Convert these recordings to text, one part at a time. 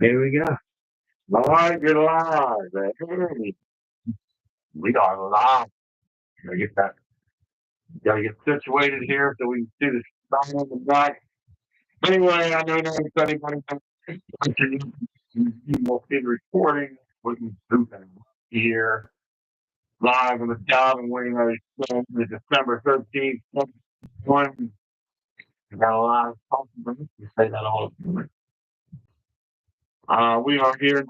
Here we go. Live, you're live. Hey, we are live. Gotta get that. Gotta get situated here so we can see the sun in the night. Anyway, I know not anybody will see the recording. We can do that here live on the Dob And Wayno Show, the December 13th, 2021. We got a lot of talking. You say that all the time. We are here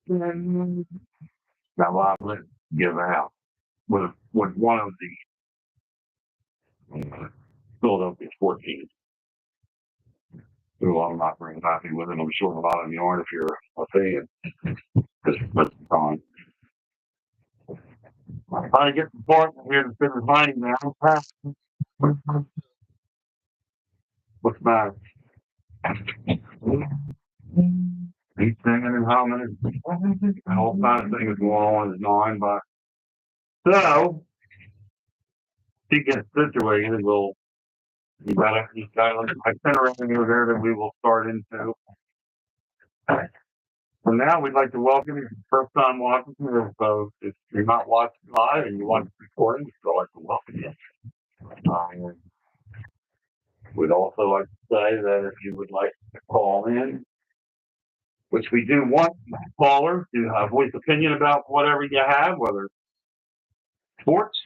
now. Let's give out with one of the Philadelphia sports teams, who I'm not very happy with, and I'm sure a lot of you aren't if you're a fan. Because most of the time, I'm trying to get the partner here to finish lining now. What's the matter? He's singing and humming, and all kinds of things going on in his mind. But so, he gets situated, he's got an itinerary over there that we will start into. For now, we'd like to welcome you. First time watching, so if you're not watching live and you want to recording, we'd like to welcome you. We'd also like to say that if you would like to call in, which we do want callers to voice opinion about whatever you have, whether sports,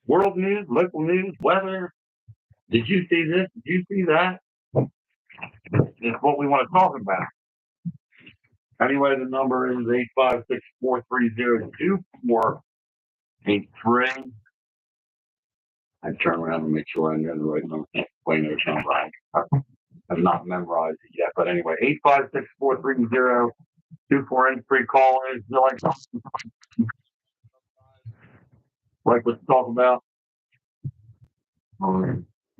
world news, local news, weather. Did you see this? Did you see that? It's what we want to talk about. Anyway, the number is 856-430-2483. I turn around and make sure I know the right number. Wayno number. I have not memorized it yet, but anyway, 856-430-2483. Call in. If you like what to talk about,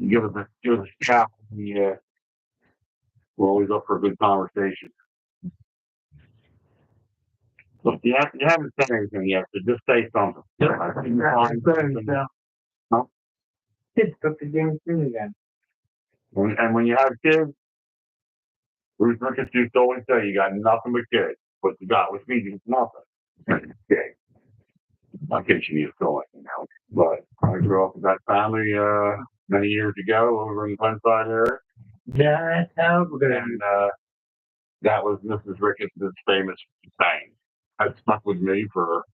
give us a shout. We're always up for a good conversation. So if you haven't said anything yet, so just say something. Kids took the game through again. And when you have kids, Bruce Ricketts used to always say, you got nothing but kids. What you got with me is nothing. Okay. Not kidding you, still but I grew up with that family many years ago over in the Glenside area. Yeah, that's how we're gonna. And that was Mrs. Ricketts' famous saying. That stuck with me for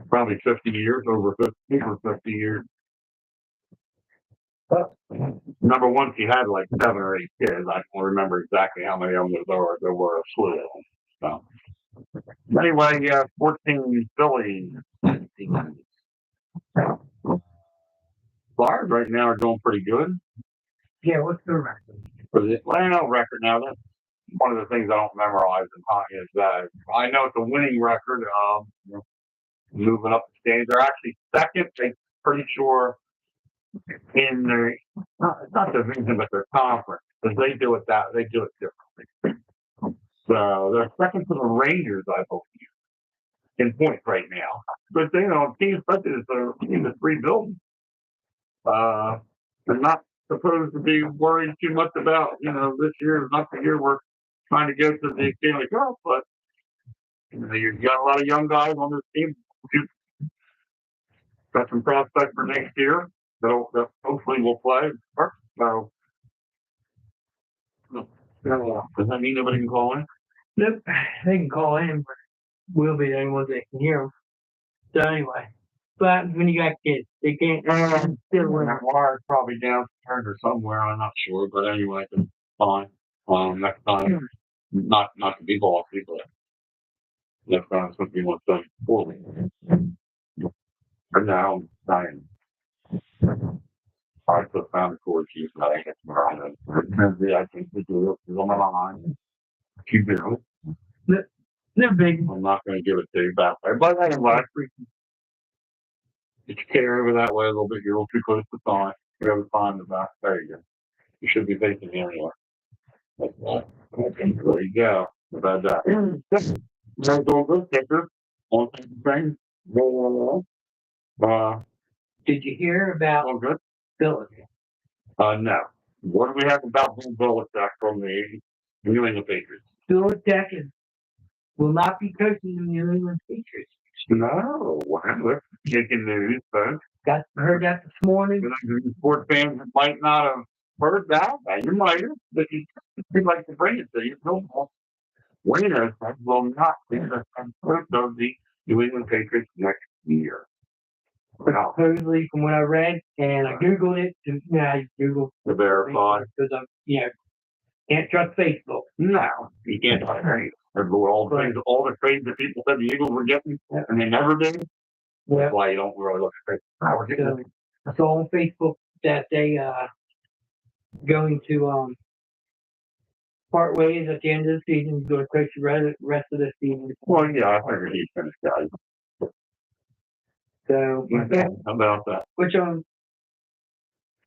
probably 50 years, over 50 years. But number one, she had like 7 or 8 kids. I don't remember exactly how many of them there were a slew of them. So anyway, 14 Phillies. Flyers right now are doing pretty good. Yeah, what's the record? Record now. That's one of the things I don't memorize in hockey is that I know it's a winning record. Moving up the standings, they're actually second. They're pretty sure in their not division, but their conference, because they do it differently. So they're second to the Rangers, I believe, in points right now. But teams such as the team that's rebuilding, they're not supposed to be worried too much about. This year is not the year we're trying to go to the Stanley Cup, but you've got a lot of young guys on this team. Got some prospects for next year that hopefully will play. So, does that mean nobody can call in? Nope, they can call in, but we'll be the only ones that can hear them. So anyway, but when you got kids, they can't. Still win. That wire's probably downstairs or somewhere. I'm not sure, but anyway, it's fine. Next time, not to be bossy, but next time it's going to be more done poorly. But now I'm dying. I still found the cord keys, but I guess I think the deal is on the line. Keep it. They're big. I'm not going to give it to you back there. But anyway, get your carry over that way a little bit. You're a little too close to the time. You have to find the back. There you go. You should be facing me anyway. That's right. Okay, there you go. About that. You're doing good, kicker. On things. Did you hear about All good? Philly? No. What do we have about Bill Belichick from the New England Patriots? Belichick will not be coaching the New England Patriots. No, wow, that's taking news, folks. Heard that this morning. Sports fans might not have heard that. You might have, but you'd like to bring it to you. Bill Wayno will not be the coach of the New England Patriots next year. Wow. Supposedly, from what I read, and I googled it. I googled to verify because I'm, can't trust Facebook. No, you can't trust anything. All the trades that people said the Eagles were getting, and they never did. That's why you don't really look at Facebook. I saw on Facebook that they going to part ways at the end of the season. He's going to coach the rest of the season. Well, yeah, I figured he's finished, guys. So, how about that? Which I'm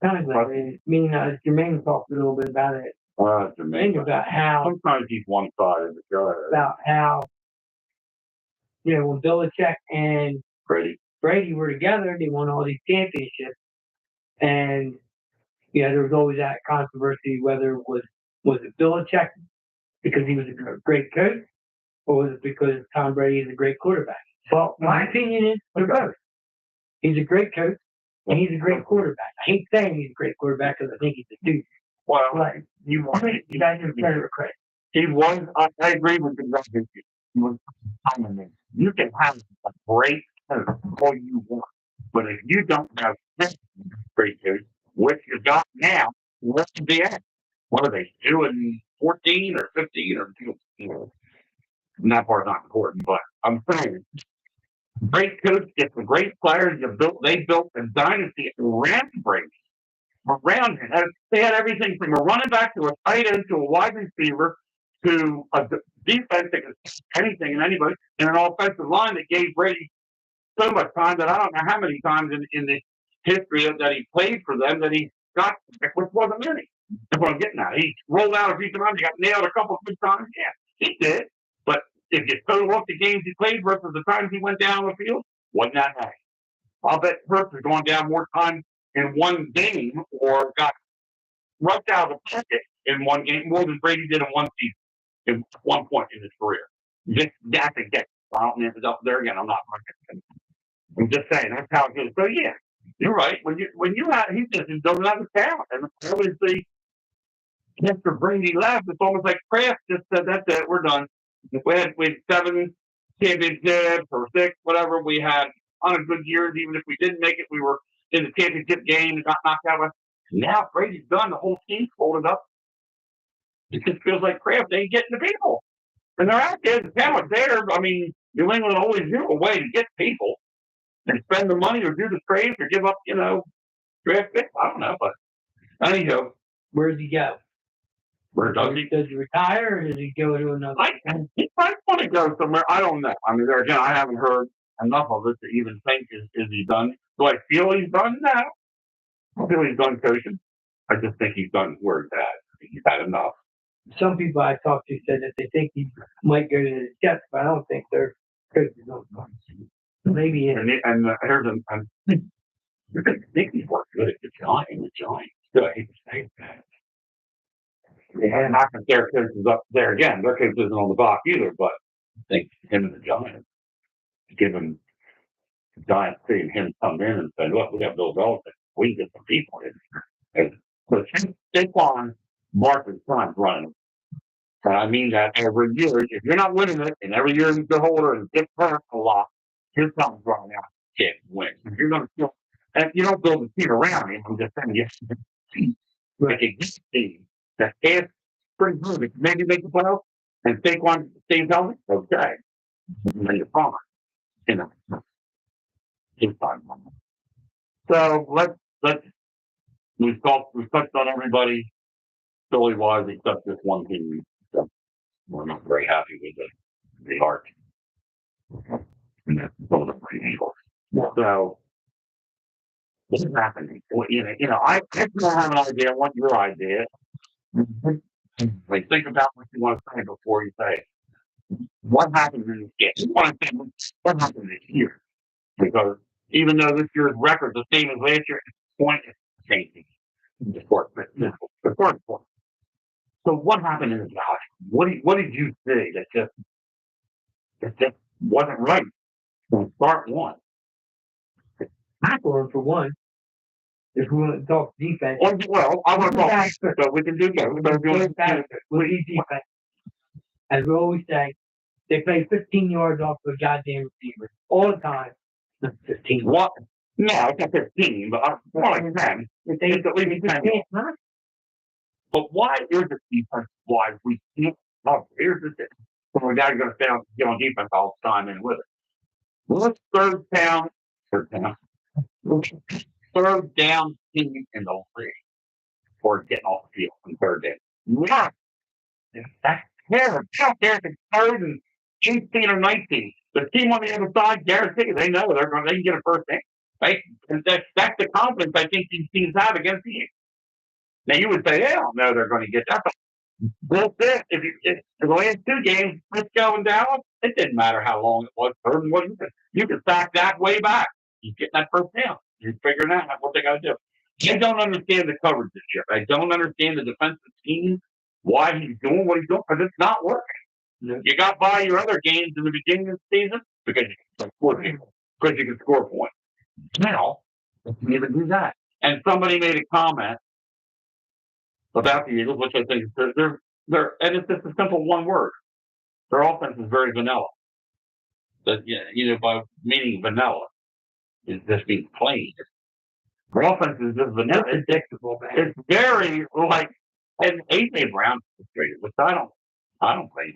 kind of glad. Jermaine talked a little bit about it. Jermaine about how sometimes he's one-sided. About how when Belichick and Brady were together, they won all these championships, and there was always that controversy whether was it Belichick because he was a great coach, or was it because Tom Brady is a great quarterback? Well, my opinion is they're both. He's a great coach, and he's a great quarterback. I hate saying he's a great quarterback because I think he's a dude. Well, you guys give credit. He was. I agree with you. You can have a great coach all you want, but if you don't have great coach, which you got now, what's the end? What are they doing? 14 or 15 or 2? That part's not important, but I'm saying, great coach gets the great players. They built a dynasty around Brady. Around him, they had everything from a running back to a tight end to a wide receiver to a defense that could anything and anybody, and an offensive line that gave Brady so much time that I don't know how many times in the history that he played for them that he got, which wasn't many. That's what I'm getting at. He rolled out a few times, he got nailed a couple of good times. Yeah, he did. But if you total up the games he played versus the times he went down the field, wasn't that nice. I'll bet Hurts has gone down more times in one game or got rushed out of the pocket in one game more than Brady did in one season, at one point in his career. That's a guess. I don't know if it's up there again. I'm not. I'm just saying that's how it goes. So yeah, you're right. When you have he just doesn't have the talent, and obviously after Brady left, it's almost like Kraft just said, "That's it, we're done." We had 7 championships or 6, whatever we had on a good years. Even if we didn't make it, we were in the championship game and got knocked out. Now Brady's done. The whole team's folded up. It just feels like Kraft ain't getting the people. And they're out there. The talent's there. I mean, New England always knew a way to get people and spend the money or do the trades or give up, draft picks. I don't know. But anyhow. Where does he go? Where does he? Does he retire or does he go to another? He might want to go somewhere. I don't know. I mean, there again, I haven't heard enough of it to even think, is he done? Do I feel he's done? No. I don't feel he's done coaching. I just think he's done where he's at. I think he's had enough. Some people I talked to said that they think he might go to the Jets, but I don't think they're coaches on the Maybe and here's I think he's worked good at the Giants. Still, I hate to say that. Yeah, not that their coach is up there again. Their coach isn't on the block either, but I think him and the Giants give him the Giants seeing him come in and say, "Look, we got Bill Belichick. We can get some people in here." But Saquon Barkley's son's running. And I mean that every year. If you're not winning it, and every year he's the holder and gets hurt a lot, his son's running out. Can't win. If you're going to and if you don't build a team around him, I'm just saying, you like a good team that is pretty good. Maybe make the playoffs and Saquon stays healthy. Okay, and then you're fine. He's fine. So let's we've touched on everybody. Philly wise, except this one team. So we're not very happy with the Heart. And that's one of the Eagles. So what's happening? Well, I don't have an idea. I want your idea. Like, think about what you want to say before you say it. What happened in this game? You want to say what happened this year? Because even though this year's record is the same as last year, it's point is changing. The court. So what happened in the valley? What did you see that just wasn't right from start one? For one, if we want to talk defense. Well, I want to talk, so we can do that. With defense, as we always say, they play 15 yards off the goddamn receiver all the time. 15. What? No, it's not 15, but more like 10. It's at least 10. But why is it defense why we can't? Oh, here's the thing. So we got to get on defense all the time and with it. Well, let's third down team in the league for getting off the field on third down. Yeah, that's terrible. Out there at third and 18 or 19. The team on the other side, guarantee they know they can get a first down. Right? And that's the confidence I think these teams have against you. Now you would say they don't know they're going to get that. That's it. If the last two games, Frisco and Dallas, it didn't matter how long it was. Third and what you could stack that way back. You get that first down. You're figuring out what they got to do. I don't understand the coverage this year. I don't understand the defensive scheme, why he's doing what he's doing, because it's not working. No. You got by your other games in the beginning of the season because you can score points. Now, you can even do that. And somebody made a comment about the Eagles, which I think they're and it's just a simple one word. Their offense is very vanilla. But by meaning vanilla, is just being plain. Their offense is just vanilla. It's predictable, man. It's very like, and AJ Brown's frustrated, which I don't blame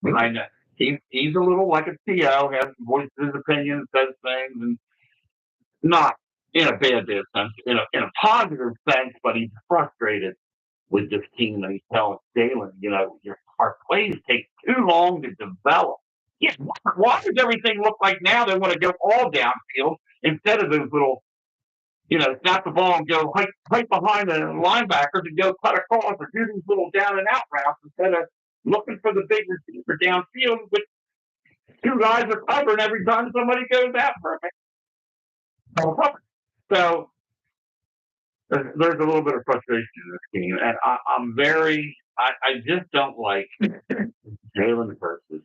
him. I know he's a little like a CO, has voices his opinions, says things, and not in a bad sense, in a positive sense, but he's frustrated with this team, and he's telling Jalen, our plays take too long to develop. Yeah, why does everything look like now they want to go all downfield instead of those little, snap the ball and go right behind the linebackers and go cut across or do these little down and out routes instead of looking for the big receiver downfield, which two guys are covering every time somebody goes out perfect. So there's a little bit of frustration in this game, and I just don't like Jalen versus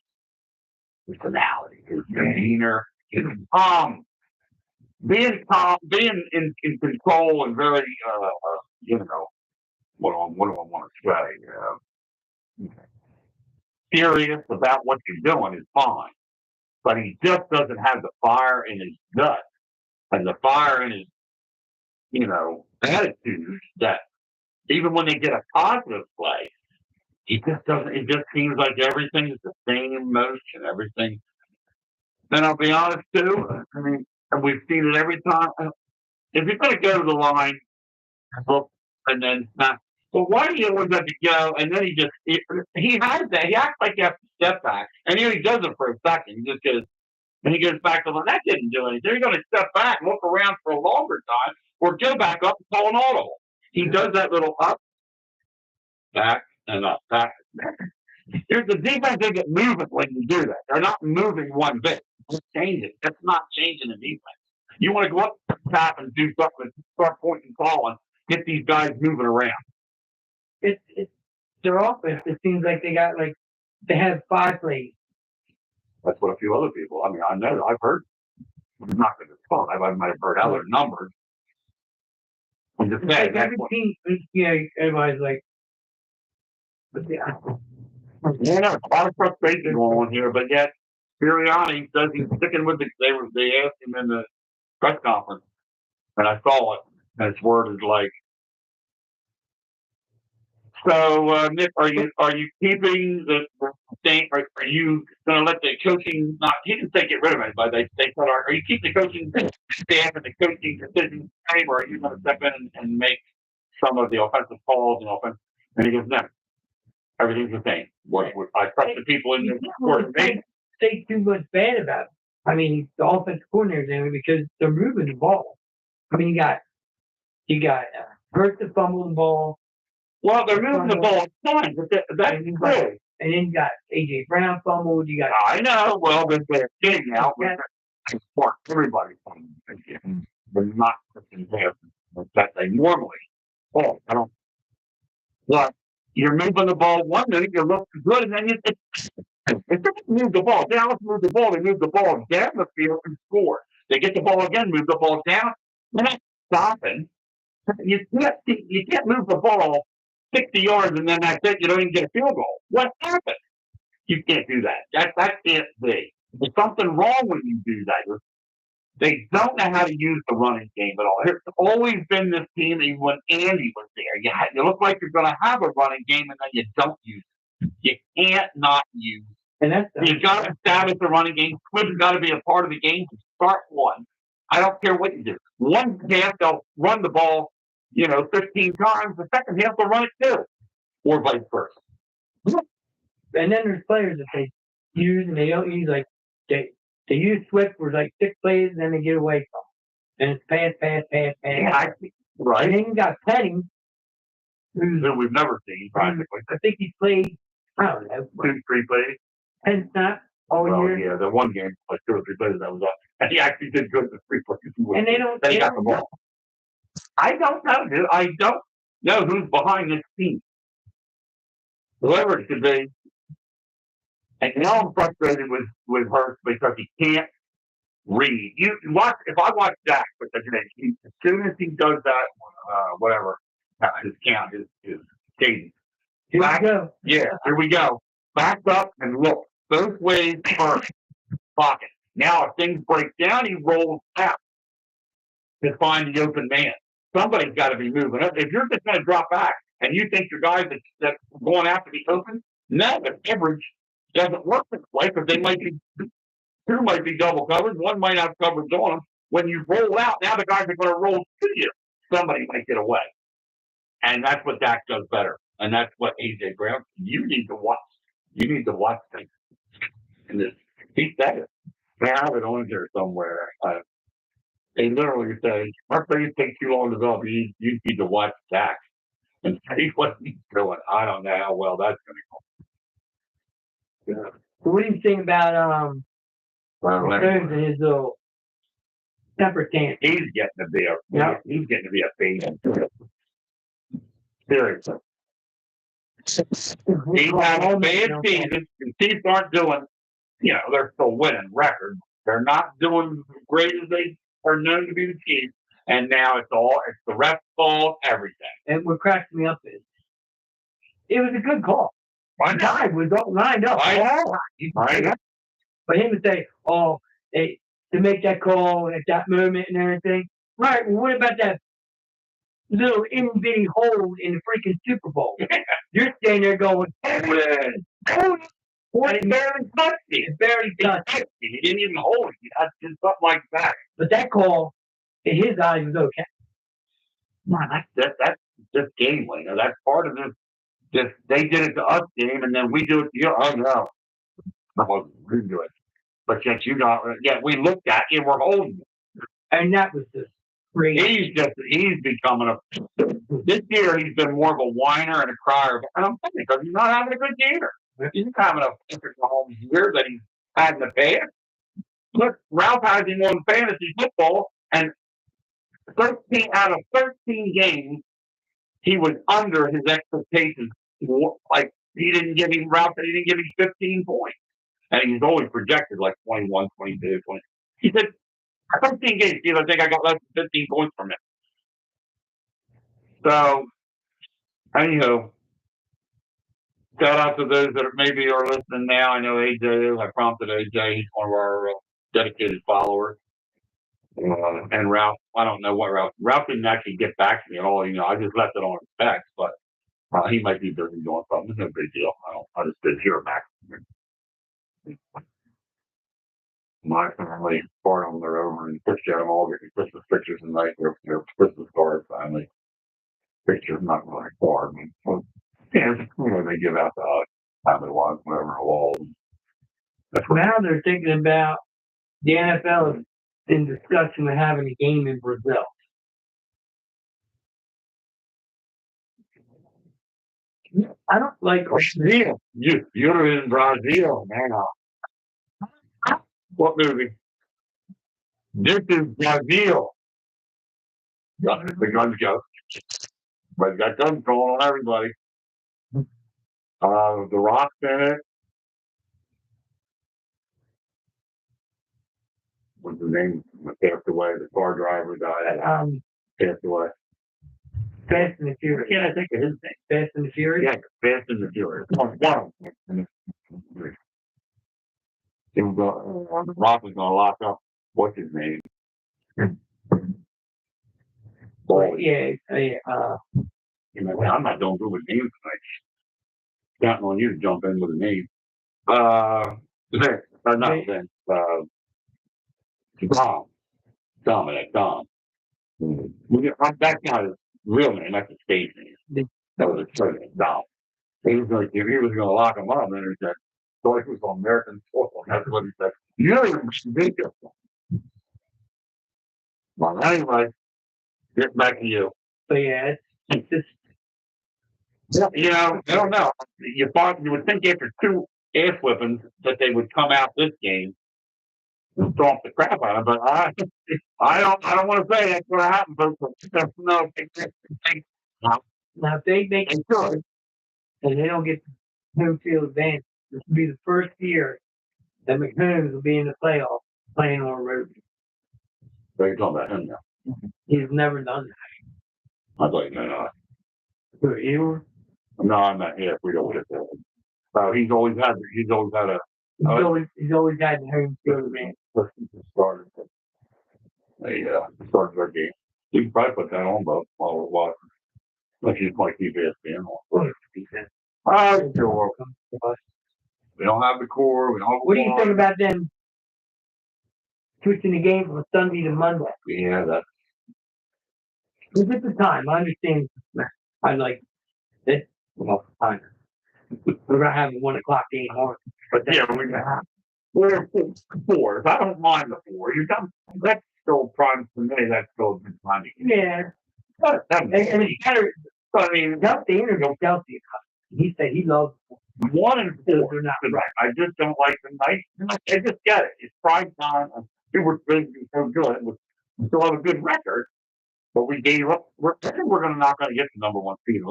his personality, his demeanor, being in control and very, what do I want to say? Serious about what you're doing is fine, but he just doesn't have the fire in his gut and the fire in his, attitude that even when they get a positive play, he just doesn't. It just seems like everything is the same motion, everything. And I'll be honest too. I mean, and we've seen it every time. If you're going to go to the line, and then not, well, why do you always have to go? And then he has that. He acts like he has to step back, and he does it for a second. He just goes, and he goes back to the line. That didn't do anything. You're going to step back, look around for a longer time, or go back up and call an audible. He does that little up, back, and up, back. Here's the defense isn't moving when you do that. They're not moving one bit. Just change it. That's not changing the defense. You want to go up, tap, and do something, start pointing, calling, get these guys moving around. It's their offense. It seems like they have 5 plays. That's what a few other people. I mean, I know I've heard. I'm not going to talk. I might have heard other numbers. I'm just saying. Like every team, everybody's like, but yeah. A lot of frustration going on here, but yet Sirianni says he's sticking with it. They asked him in the press conference, and I saw it, and his word is like. So, Nick, are you keeping the thing? Are you going to let the coaching not? He didn't say get rid of it, but they said, are you keeping the coaching staff and the coaching decision same, or are you going to step in and make some of the offensive calls and offense? And he goes, no, everything's the same. I trust the people in the coordination. Say too much bad about it. I mean, the offensive coordinator there because they're moving the ball. I mean, you got Hurts to fumble the ball. Well, they're moving the ball fine, but that's good. And then you got AJ Brown fumbled. You got. I know. Well, they're getting out. Everybody fumbled again, but not that they normally Oh, I don't. Well, you're moving the ball one minute, you look good, and then if they move the ball, Dallas move the ball, they move the ball down the field and score. They get the ball again, move the ball down. They're not stopping. You can't move the ball 60 yards and then that's it. You don't even get a field goal. What happened? You can't do that. That can't be. There's something wrong when you do that. They don't know how to use the running game at all. It's always been this team, even when Andy was there. You look like you're going to have a running game, and then you don't use it. You can't not use it. And You got to establish the running game. Squib's got to be a part of the game to start one. I don't care what you do. One half, they'll run the ball, 15 times. The second half, they'll run it too, or vice versa. And then there's players that they use and they don't use, like they use Swift for like 6 plays and then they get away from it. And it's pass. Yeah, right. And then you got Penny, who we've never seen practically. I think he played, I don't know, 2-3 plays. 10 snaps all year. Yeah, the one game, like 2 or 3 plays that was up. And he actually did good the 3 plays. And they don't. Then he got the ball. I don't know, dude. I don't know who's behind this team. Whoever it could be. And now I'm frustrated with Hurts because he can't read. If I watch Dak with the Canadians, as soon as he does that, whatever, his count, his cadence. Here we go. Yeah, here we go. Back up and look. Both ways first. Pocket. Now, if things break down, he rolls out to find the open man. Somebody's got to be moving up. If you're just going to drop back and you think your guys that's going after the open, no, the coverage doesn't work this way because they might be two might be double covered, one might have coverage on them. When you roll out, now the guys are going to roll to you. Somebody might get away, and that's what Dak does better, and that's what AJ Brown. You need to watch. You need to watch things. And he said it. I have it on here somewhere. They literally say, "Our plays take too long to develop. You need to watch Dak and see what he's doing." I don't know how well that's going to go. Yeah. So what do you think about Burns and his little temper tantrum? He's getting to be a baby. Seriously. He's having a bad season. The Chiefs aren't doing, they're still winning records. They're not doing as great as they are known to be the Chiefs. And now it's the ref's fault, everything. And what cracks me up is, it was a good call. My guy was all lined up. I know. But him to say, to make that call at that moment and everything. Right, well, what about that little itty-bitty hold in the freaking Super Bowl? You're standing there going, hold it. And he barely touched it. He didn't even hold it. He had to do something like that. But that call, in his eyes, was okay. Man, that's just gambling. That's part of this. They did it to us game, and then we do it to you. Oh no, we do it. But yet we looked at it, we're holding it. And that was just crazy. He's becoming this year he's been more of a whiner and a crier. And I'm thinking because he's not having a good year. He's having a perfect home year that he's had in the past. Look, Ralph has him on fantasy football, and 13 out of 13 games, he was under his expectations. Like he didn't give him 15 points. And he's always projected like 21, 22, 20. He said, 13 games, I think I got less than 15 points from him. So, anyhow, shout out to those that maybe are listening now. I know AJ, I prompted AJ. He's one of our dedicated followers. And Ralph, I don't know what Ralph didn't actually get back to me at all. I just left it on his text, but he might be busy doing something. It's no big deal. I just didn't hear back. My family, part of them, they're over in Christian. I'm all getting Christmas pictures tonight. Their Christmas cards, family pictures, not really far. They give out to us, family-wise, whatever, walls. Now they're thinking about the NFL in discussion of having a game in Brazil. I don't like Brazil. You're in Brazil now. What movie? This is Brazil. The guns go. But he's got guns going on everybody. The Rock's in it. What's his name? Passed away. The car driver died. Passed away. Fast and the Furious. I can't think of his name. Fast and the Furious. Yeah, Fast and the Furious. One of them. The Rock was going to lock up. What's his name? Well, yeah. I'm not doing good with names tonight. Counting on you to jump in with a name. Not then. Dom. That's not his real name. That's his stage name. That was a straight name, Dom. He was going to lock him up, and he said, "So he was on American football." That's what he said. You're ridiculous. Well, anyway, get back to you. So yeah, it's just. I don't know. You would think after 2 ass whippings that they would come out this game and stomp the crap out of them, but I don't want to say that's what happened, but no, Now if they make it good and they don't get home field advantage, this will be the first year that McHooms will be in the playoffs playing on the road. So you're talking about him now. He's never done that. I thought you meant Who, you? No, I'm not here. We don't get that. So he's always had a. He's always had the home field advantage. Started. They started their game. You can probably put that on both while we're watching. Unless you just want to keep ESPN on. You're welcome. We don't have the core. We don't have. What do you think about them switching the game from Sunday to Monday? Yeah, that's. It's at the time. I understand. I like it. Well, fine. We're gonna have a 1 o'clock game on, but Yeah, we're gonna have. We're 4. I don't mind the 4. That's still prime for me. That's still a good time. yeah. And it's better. I mean, Kelsey interviewed Kelsey. He said he loves 1 and 4. They're not Right. I just don't like the night. I just get it. It's prime time. We were supposed to be so good. We still have a good record, but we gave up. We're not going to get the number 1 seed.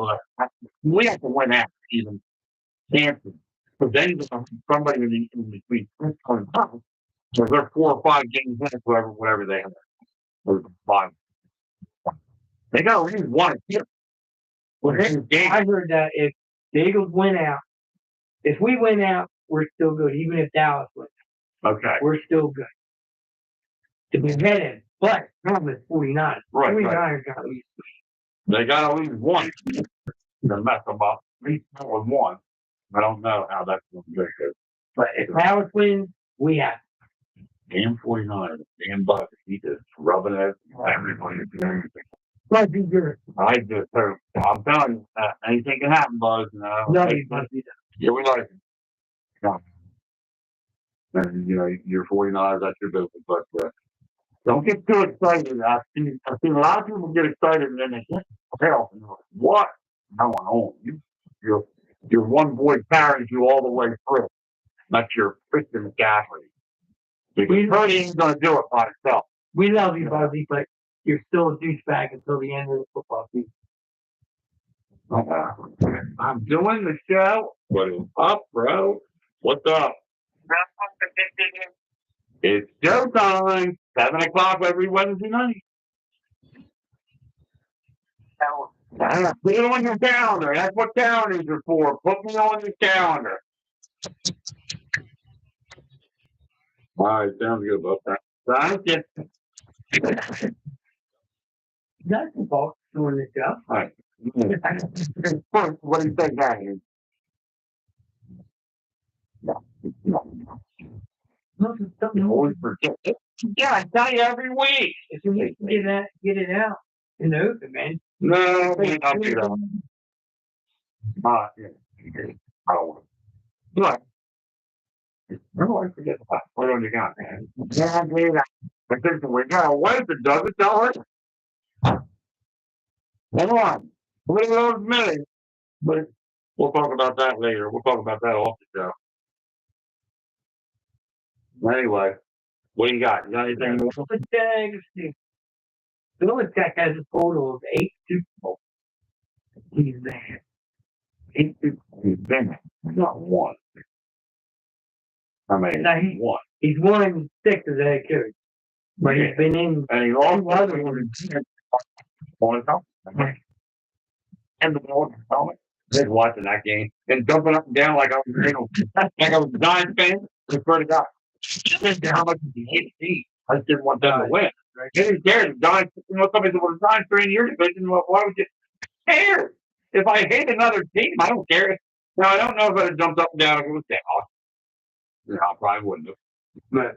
We have to win out even chances. But then somebody in between coming up. So they're 4 or 5 games in, whatever they have. Or 5. They got to lose 1 here. Well, I heard that if the Eagles win out, if we win out, we're still good. Even if Dallas wins, Okay. we're still good to be headed. But not with 49. Right. 49 got to lose. They got to lose 1 to mess them up. At least that was 1. I don't know how that's going to be. But if Dallas wins, we have. Damn 49, damn Bucks. He just rubbing it. Everybody doing everything. Might be good. I just heard. I'm telling you, anything can happen, Buzz. No, he must be done. Yeah, we like it. Yeah. And you're 49. That's your business, but don't get too excited. I've seen a lot of people get excited and then they get hell. What? Going on? Your one boy carries you all the way through. That's your Christian McCaffrey. Because Purdy ain't going to do it by himself. We love you, Buzzy, but you're still a douchebag until the end of the football season. I'm doing the show. What is up, bro? What's up? It's showtime. 7 o'clock every Wednesday night. Put it on your calendar. That's what calendars are for. Put me on your calendar. All right, sounds good about that. Thank you. That's the boss doing the job. All right. First, what do you think that is? You always forget. Yeah, I tell you every week. If you need to get it out in the open, man. No, we not do that. I don't want to. But, remember, I forget the put on your gun, man. Yeah, I did. I think we got a wife that does it, tell her. Come on. Look at those minutes. But we'll talk about that later. We'll talk about that off the show. Anyway, what do you got? You got anything more? Belichick has a total of 8 Super Bowls. He's bad. He's been not one. I mean, Now, one. He's won 6 as a head coach. But he's been in. And he lost other one on his own. And the ball helmet. Just watching that game and jumping up and down like I was, like I was a Giants fan. I swear to God, how much he hated the team. I just didn't want them to win. He didn't care. The Giants, somebody said, "Well, the Giants are in your division. Well, why would you care? If I hate another team, I don't care." Now I don't know if I'd have jumped up and down if it was down. No, I probably wouldn't have.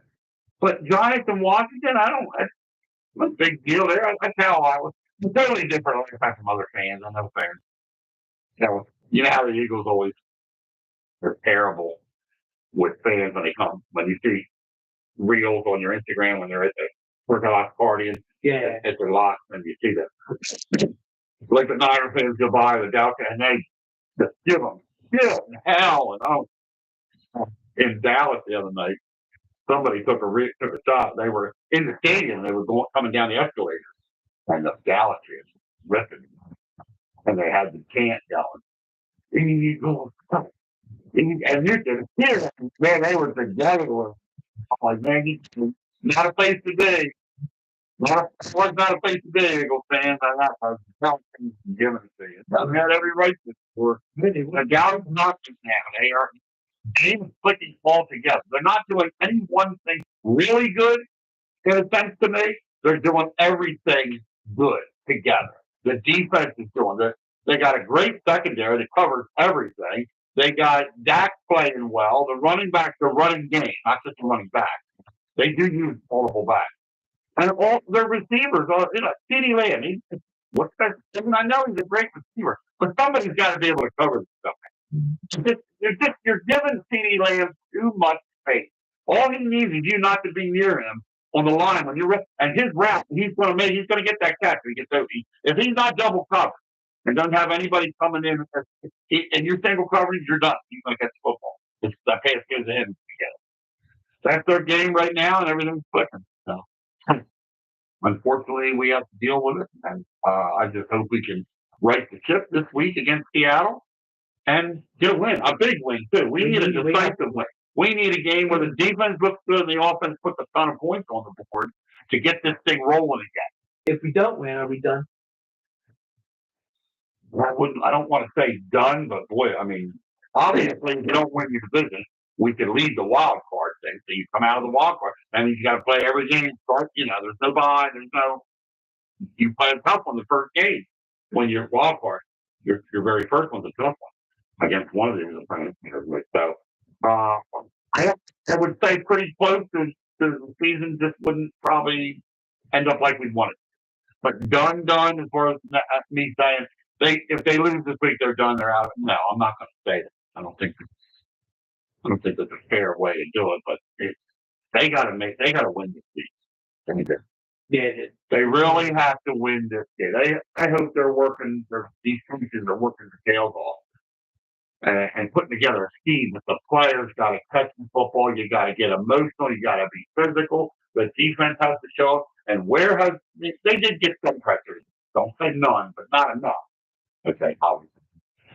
But Giants and Washington, I don't. It's a big deal there. That's how I was. It's totally different from other fans. I know fans. You know how the Eagles always are terrible with fans when you see reels on your Instagram when they're at the workout party and at their lot and you see that. Like the Niner fans go by the Delta and they just give them shit and hell and in Dallas the other night. Somebody took a shot. They were in the stadium. They were coming down the escalators, and the Dallas fans ripping, and they had the chant going. Eagles, and you can hear it. Man, they were together. I'm like, man, not a place to be. Not a place to be, Eagles fans. I was giving it to you. They had every right to score. The Dallas not now. They are even clicking all together. They're not doing any one thing really good, in a sense to me. They're doing everything good together. The defense is doing it. They got a great secondary that covers everything. They got Dak playing well. The running backs are running game, not just the running back. They do use multiple backs. And all their receivers are, CeeDee Lamb. I know he's a great receiver, but somebody's got to be able to cover this stuff. You're giving CeeDee Lamb too much space. All he needs is you not to be near him on the line when you're and his route. He's going to get that catch when he gets over. If he's not double covered and doesn't have anybody coming in and you're single coverage, you're done. He's going to catch the football. That pass goes to him. That's their game right now, and everything's clicking. So, unfortunately, we have to deal with it, and I just hope we can right the ship this week against Seattle. And get a win, a big win too. We need a decisive win. We need a game where the defense looks good and the offense puts a ton of points on the board to get this thing rolling again. If we don't win, are we done? I don't want to say done, but boy, I mean, obviously, if you don't win your division, we can lead the wild card thing. So you come out of the wild card, and you got to play every game. Start, there's no bye, you play a tough one the first game when you're wild card. Your very first one's a tough one against one of these opponents. So I would say pretty close to the season just wouldn't probably end up like we wanted. But done as far as me saying if they lose this week, they're done, they're out. No, I'm not going to say that. I don't think that's a fair way to do it, but they got to win this season. They really have to win this game. I hope these coaches are working their tails off. And putting together a scheme that the players got to touch the football. You got to get emotional. You got to be physical. The defense has to show up. And they did get some pressure. Don't say none, but not enough. Okay, obviously.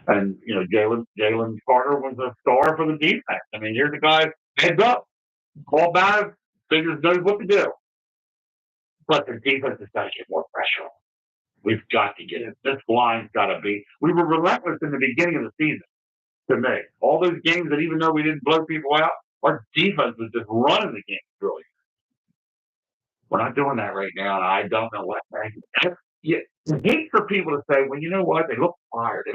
And Jalen Carter was a star for the defense. I mean, here's a guy heads up, ball back, figures knows what to do. But the defense has got to get more pressure. We've got to get it. This line's got to be. We were relentless in the beginning of the season. To me, all those games that even though we didn't blow people out, our defense was just running the game really. We're not doing that right now, and I don't know what. I hate for people to say, well, you know what? They look tired.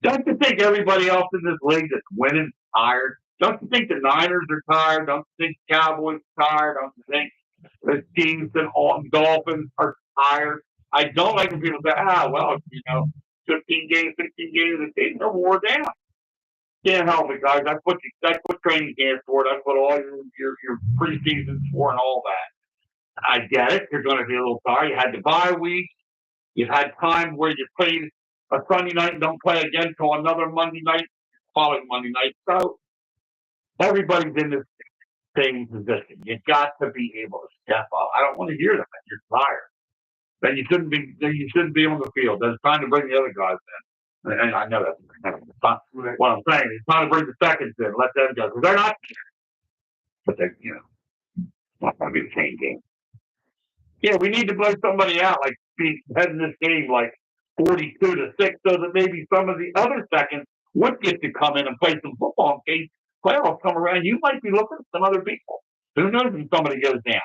Don't you think everybody else in this league that's winning is tired? Don't you think the Niners are tired? Don't you think the Cowboys are tired? Don't you think the teams and Dolphins are tired? I don't like when people say, 15 games, 16 games, the teams are worn down. Can't help it, guys. That's what training camp for. That's what all your preseason's for and all that. I get it. You're going to be a little tired. You had the bye week. You've had time where you played a Sunday night and don't play again until another following Monday night. So everybody's in this same position. You got to be able to step up. I don't want to hear that you're tired. Then you shouldn't be on the field. That's trying to bring the other guys in. And I know that's not what I'm saying. It's time to bring the seconds in, let them go, because they're not. But they, not going to be the same game. Yeah, we need to blow somebody out, like be heading this game like 42-6, so that maybe some of the other seconds would get to come in and play some football in case playoffs come around. You might be looking at some other people. Who knows when somebody goes down?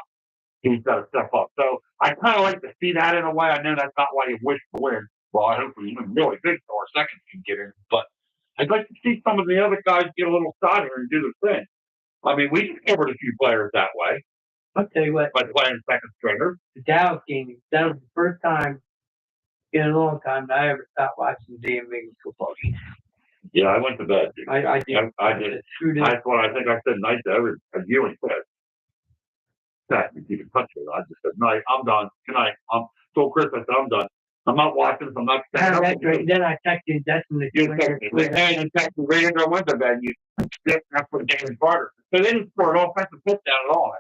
He's got to step up. So I kind of like to see that in a way. I know that's not why you wish to win. Well, I hope we win really big so our seconds can get in. But I'd like to see some of the other guys get a little starter and do their thing. I mean, we discovered a few players that way. I'll tell you what. By playing second stringers. The Dallas game, that was the first time in a long time that I ever stopped watching the damn Vegas football game. Yeah, I went to bed. Dude. I did. I did. That's what I think I said night to every you and said. That you keep in touch with. I just said, night, I'm done. Good night. Told Chris, I said, I'm done. I'm not watching. I'm not staying up. Then I texted. That's when the you texted me. And you texted me right after I went to bed. That's what James Carter. So they didn't score an offensive touchdown at all.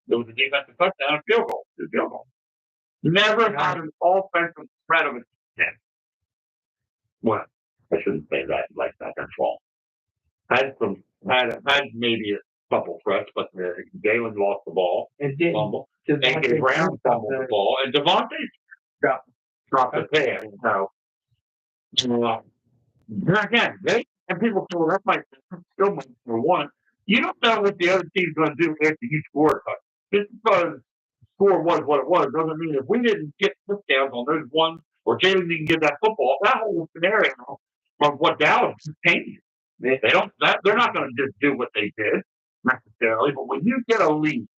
There was a defensive touchdown and field goal. Never had an offensive threat of a 10. Well, I shouldn't say that like that. That's wrong. Had maybe a couple threats, but Galen lost the ball. And didn't. Fumble. And Brown fumbled the ball. And Devontae dropped the pass. So, again, and people say, well, that might still make for one. You don't know what the other team's going to do after you score a touchdown. Just because the score was what it was doesn't mean if we didn't get touchdowns on those ones or Jalen didn't get that football, that whole scenario from what Dallas changed. They're not going to just do what they did necessarily, but when you get a lead,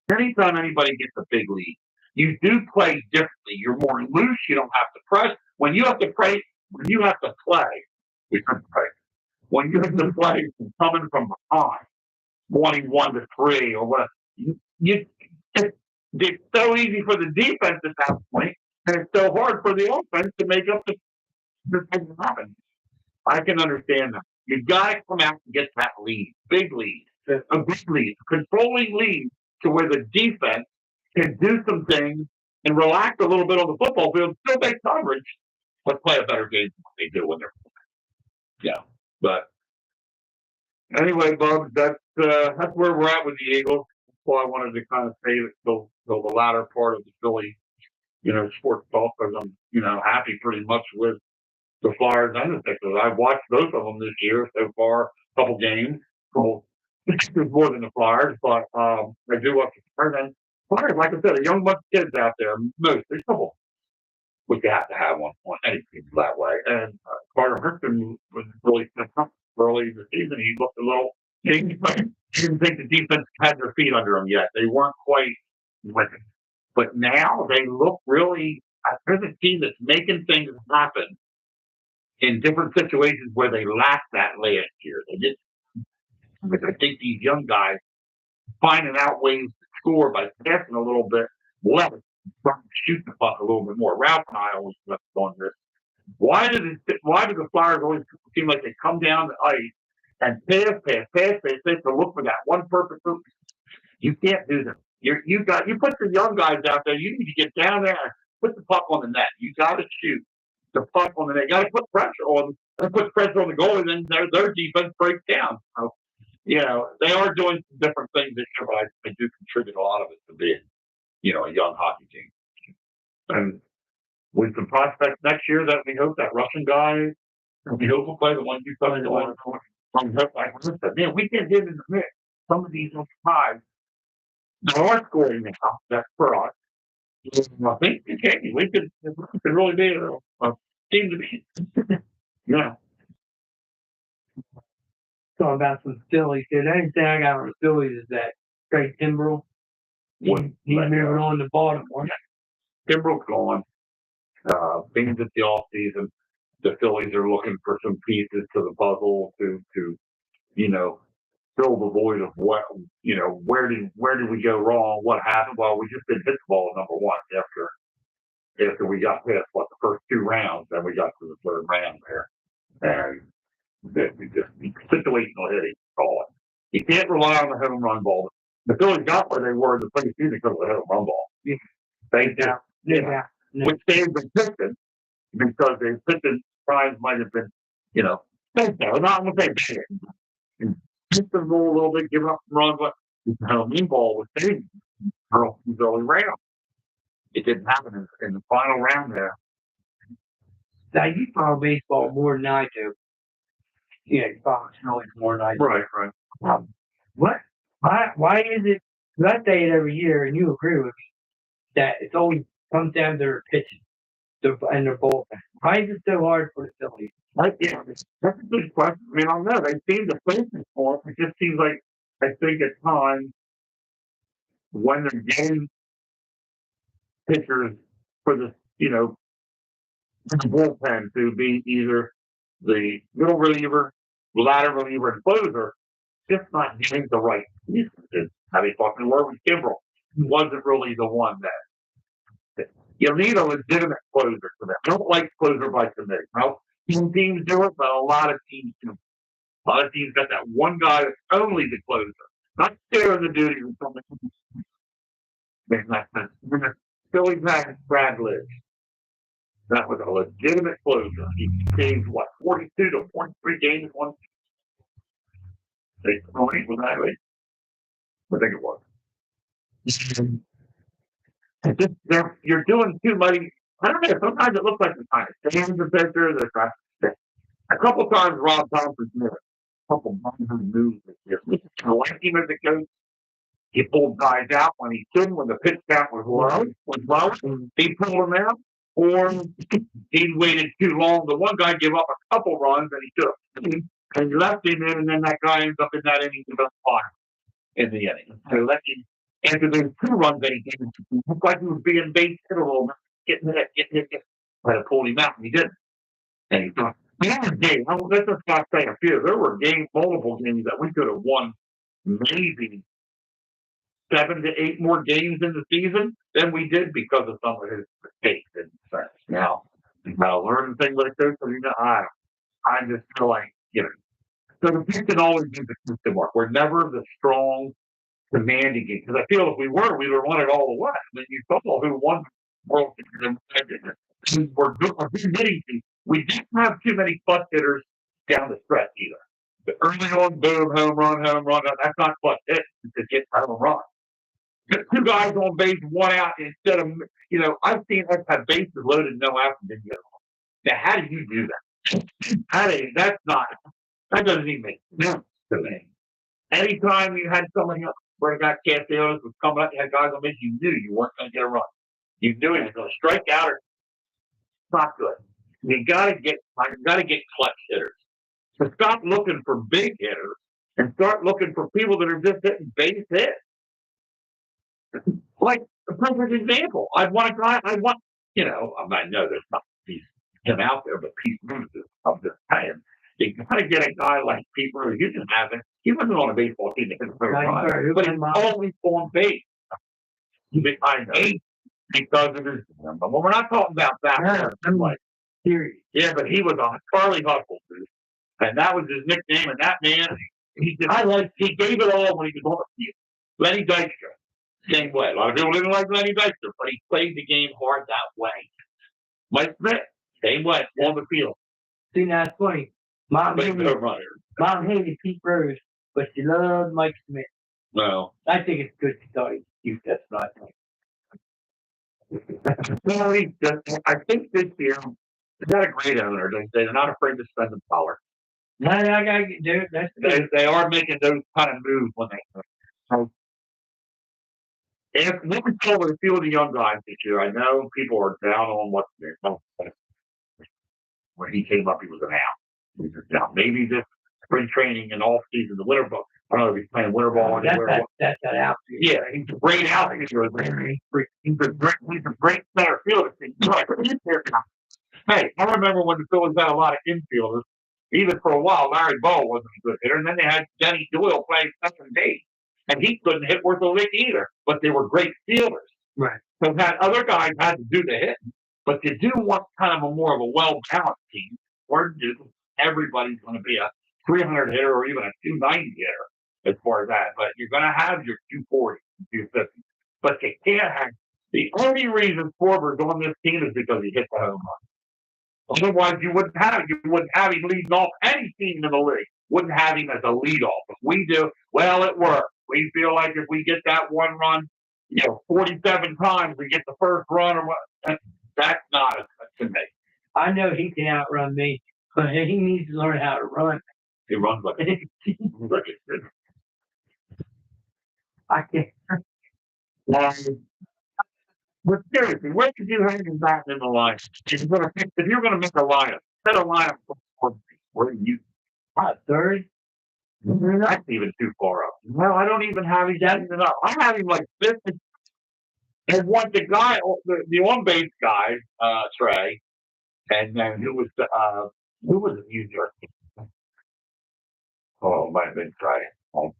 anytime anybody gets a big lead, you do play differently. You're more loose. You don't have to press. When you have to play, we couldn't play. When you have to play coming from behind, 21-3 or whatever. It's so easy for the defense at that point, and it's so hard for the offense to make up the thing that happens. I can understand that. You got to come out and get that lead, big lead, a big lead, controlling lead to where the defense can do some things and relax a little bit on the football field, still make coverage, but play a better game than what they do when they're playing. Yeah, but. Anyway, Bub, that's where we're at with the Eagles. That's why I wanted to kind of save it till the latter part of the Philly, sports talk, because I'm, happy pretty much with the Flyers and the Sixers. I've watched both of them this year so far, a couple games. So Sixers more than the Flyers, but I do watch the Flyers. And Flyers, like I said, a young bunch of kids out there, there's a couple. Which you have to have on any team that way. And Carter Hurton was really up early in the season. He looked a little. He didn't think the defense had their feet under them yet. They weren't quite with it. But now they look really. There's a team that's making things happen in different situations where they lacked that last year. I think these young guys finding out ways to score by passing a little bit less. Shoot the puck a little bit more. Ralph and I always left on this. Why do the Flyers always seem like they come down the ice and pass to look for that one perfect move? You can't do that. You put the young guys out there. You need to get down there and put the puck on the net. You got to shoot the puck on the net. You got to put pressure on them. Put pressure on the goalie, then their defense breaks down. So, they are doing some different things this year, but I do contribute a lot of it to being, a young hockey team. And with some prospects next year that we hope that Russian guy, we hope will play the one you talked about. Man, we can't get in the mix. Some of these guys that are scoring now, that's for us. I think we could really be a team to beat. Yeah. Talking about some Phillies. The only thing I got on the Phillies is that Craig Kimbrell. He's moving on to Baltimore. Kimbrell's gone. Things at the off season. The Phillies are looking for some pieces to the puzzle to fill the void of what where did we go wrong? What happened? Well, we just didn't hit the ball number one after we got past the first two rounds, then we got to the third round there, and we just situational hitting. Call it. You can't rely on the hit and run ball. The Phillies got where they were in the preseason because of the hit and run ball. Which stayed consistent. because their pitching times might have been, not going to say bad. Just the rule a little bit, give up some runs, but mean ball was saving early round. It didn't happen in the final round there. Now, you follow baseball more than I do. Yeah, you follow Snowy more than I do. Right. What? Why is it? Because I say it every year, and you agree with me that it always comes down to their pitching and their bullpen. Why is it so hard for the Phillies? Yeah, that's a good question. I mean, I don't know. They seem to focus more. It just seems like I think at times when they're getting pitchers for the bullpen to be either the middle reliever, ladder reliever, and closer, just not getting the right pieces. I mean, talking where was Kimbrel? He wasn't really the one that you need a legitimate closer for them. I don't like closer by committee. Well, some teams do it, but a lot of teams do. A lot of teams got that one guy that's only the closer, not sharing the duty with somebody. The Phillies had Brad Lidge. That was a legitimate closer. He changed 42 to 43 games one. They was that way. I think it was. You're doing too much. I don't know. Sometimes it looks like the kind of stands the pitcher. A couple times Rob Thompson made a couple moves this year. I like him as a coach. He pulled guys out when he couldn't, when the pitch count was low. He pulled them out, or he waited too long. The one guy gave up a couple runs, and he took and he left him in, and then that guy ends up in that inning to the fire in the inning. So left him after those 2 runs that he gave him. It looked like he was being bait hit a little bit, getting hit. But I pulled him out, and he didn't. And he thought, let's just not say a few. There were multiple games that we could have won, maybe 7 to 8 more games in the season than we did because of some of his mistakes and such. Now, learn the thing with a coach, I just feel like, so the pitching always gives a consistent work. We're never the strong, commanding game. Because I feel if we were, we would have won it all the way. I mean, you saw who won the World Series. We're good hitting team. We didn't have too many clutch hitters down the stretch either. But early on, boom, home run. That's not clutch hit to get home run. 2 guys on base, 1 out instead of, I've seen us have bases loaded, no outs, and didn't get them. Now, how do you do that? That doesn't even make sense to me. Anytime you had somebody else where it got Castellanos was coming up, you had guys on base, you knew you weren't going to get a run. You knew he was going to strike out or not good. You got to get clutch hitters. So stop looking for big hitters and start looking for people that are just hitting base hits. Like a perfect example. I know there's not him out there, but Pete Rose is of this time. You got to get a guy like Pete Rose. You can have him. He wasn't on a baseball team that hit but he's always on base. I hate because of his. But we're not talking about that. Serious. Yeah, but he was on Charlie Hustle, and that was his nickname. And that man, he gave it all when he was on the field. Lenny Dykstra, same way. A lot of people didn't like Lenny Dykstra, but he played the game hard that way. Mike Smith, same way, on the field. See, now it's funny. Mom hated Pete Rose, but she loved Mike Smith. No. I think it's good to study. That's what I think. I think this year, they got a great owner. They're not afraid to spend the dollar. No, I got to do it. They are making those kind of moves when they. And what we saw with a few of the young guys this year, I know people are down on what's there. When he came up, he was an out. Now, maybe this spring training and off season, the winter ball. I don't know if he's playing winter ball anywhere. That's that out. Yeah, he's a great outfielder. He's a great center fielder. Hey, I remember when the Phillies had a lot of infielders. Even for a while, Larry Ball wasn't a good hitter, and then they had Denny Doyle playing second base, and he couldn't hit worth a lick either. But they were great fielders. Right. So that other guys had to do the hitting, but you do want kind of a more of a well-balanced team. Or everybody's going to be a 300 hitter or even a 290 hitter as far as that. But you're going to have your 240, 250. But you can't have. The only reason Forber's on this team is because he hit the home run. Otherwise, you wouldn't have it. You wouldn't have him leading off any team in the league. Wouldn't have him as a leadoff. If we do, well, it works. We feel like if we get that one run, 47 times, we get the first run or what. That's not a to me. I know he can outrun me, but he needs to learn how to run. He runs like I can't. But seriously, where could you hang him back in the line? If you're gonna make a lineup, set a lineup for where you Third? that's even too far up. Well, I don't even have him that up. I have him like fifth. And one the guy, the on base guy, Trey, and then who was it? New York. Oh, it might have been Trey.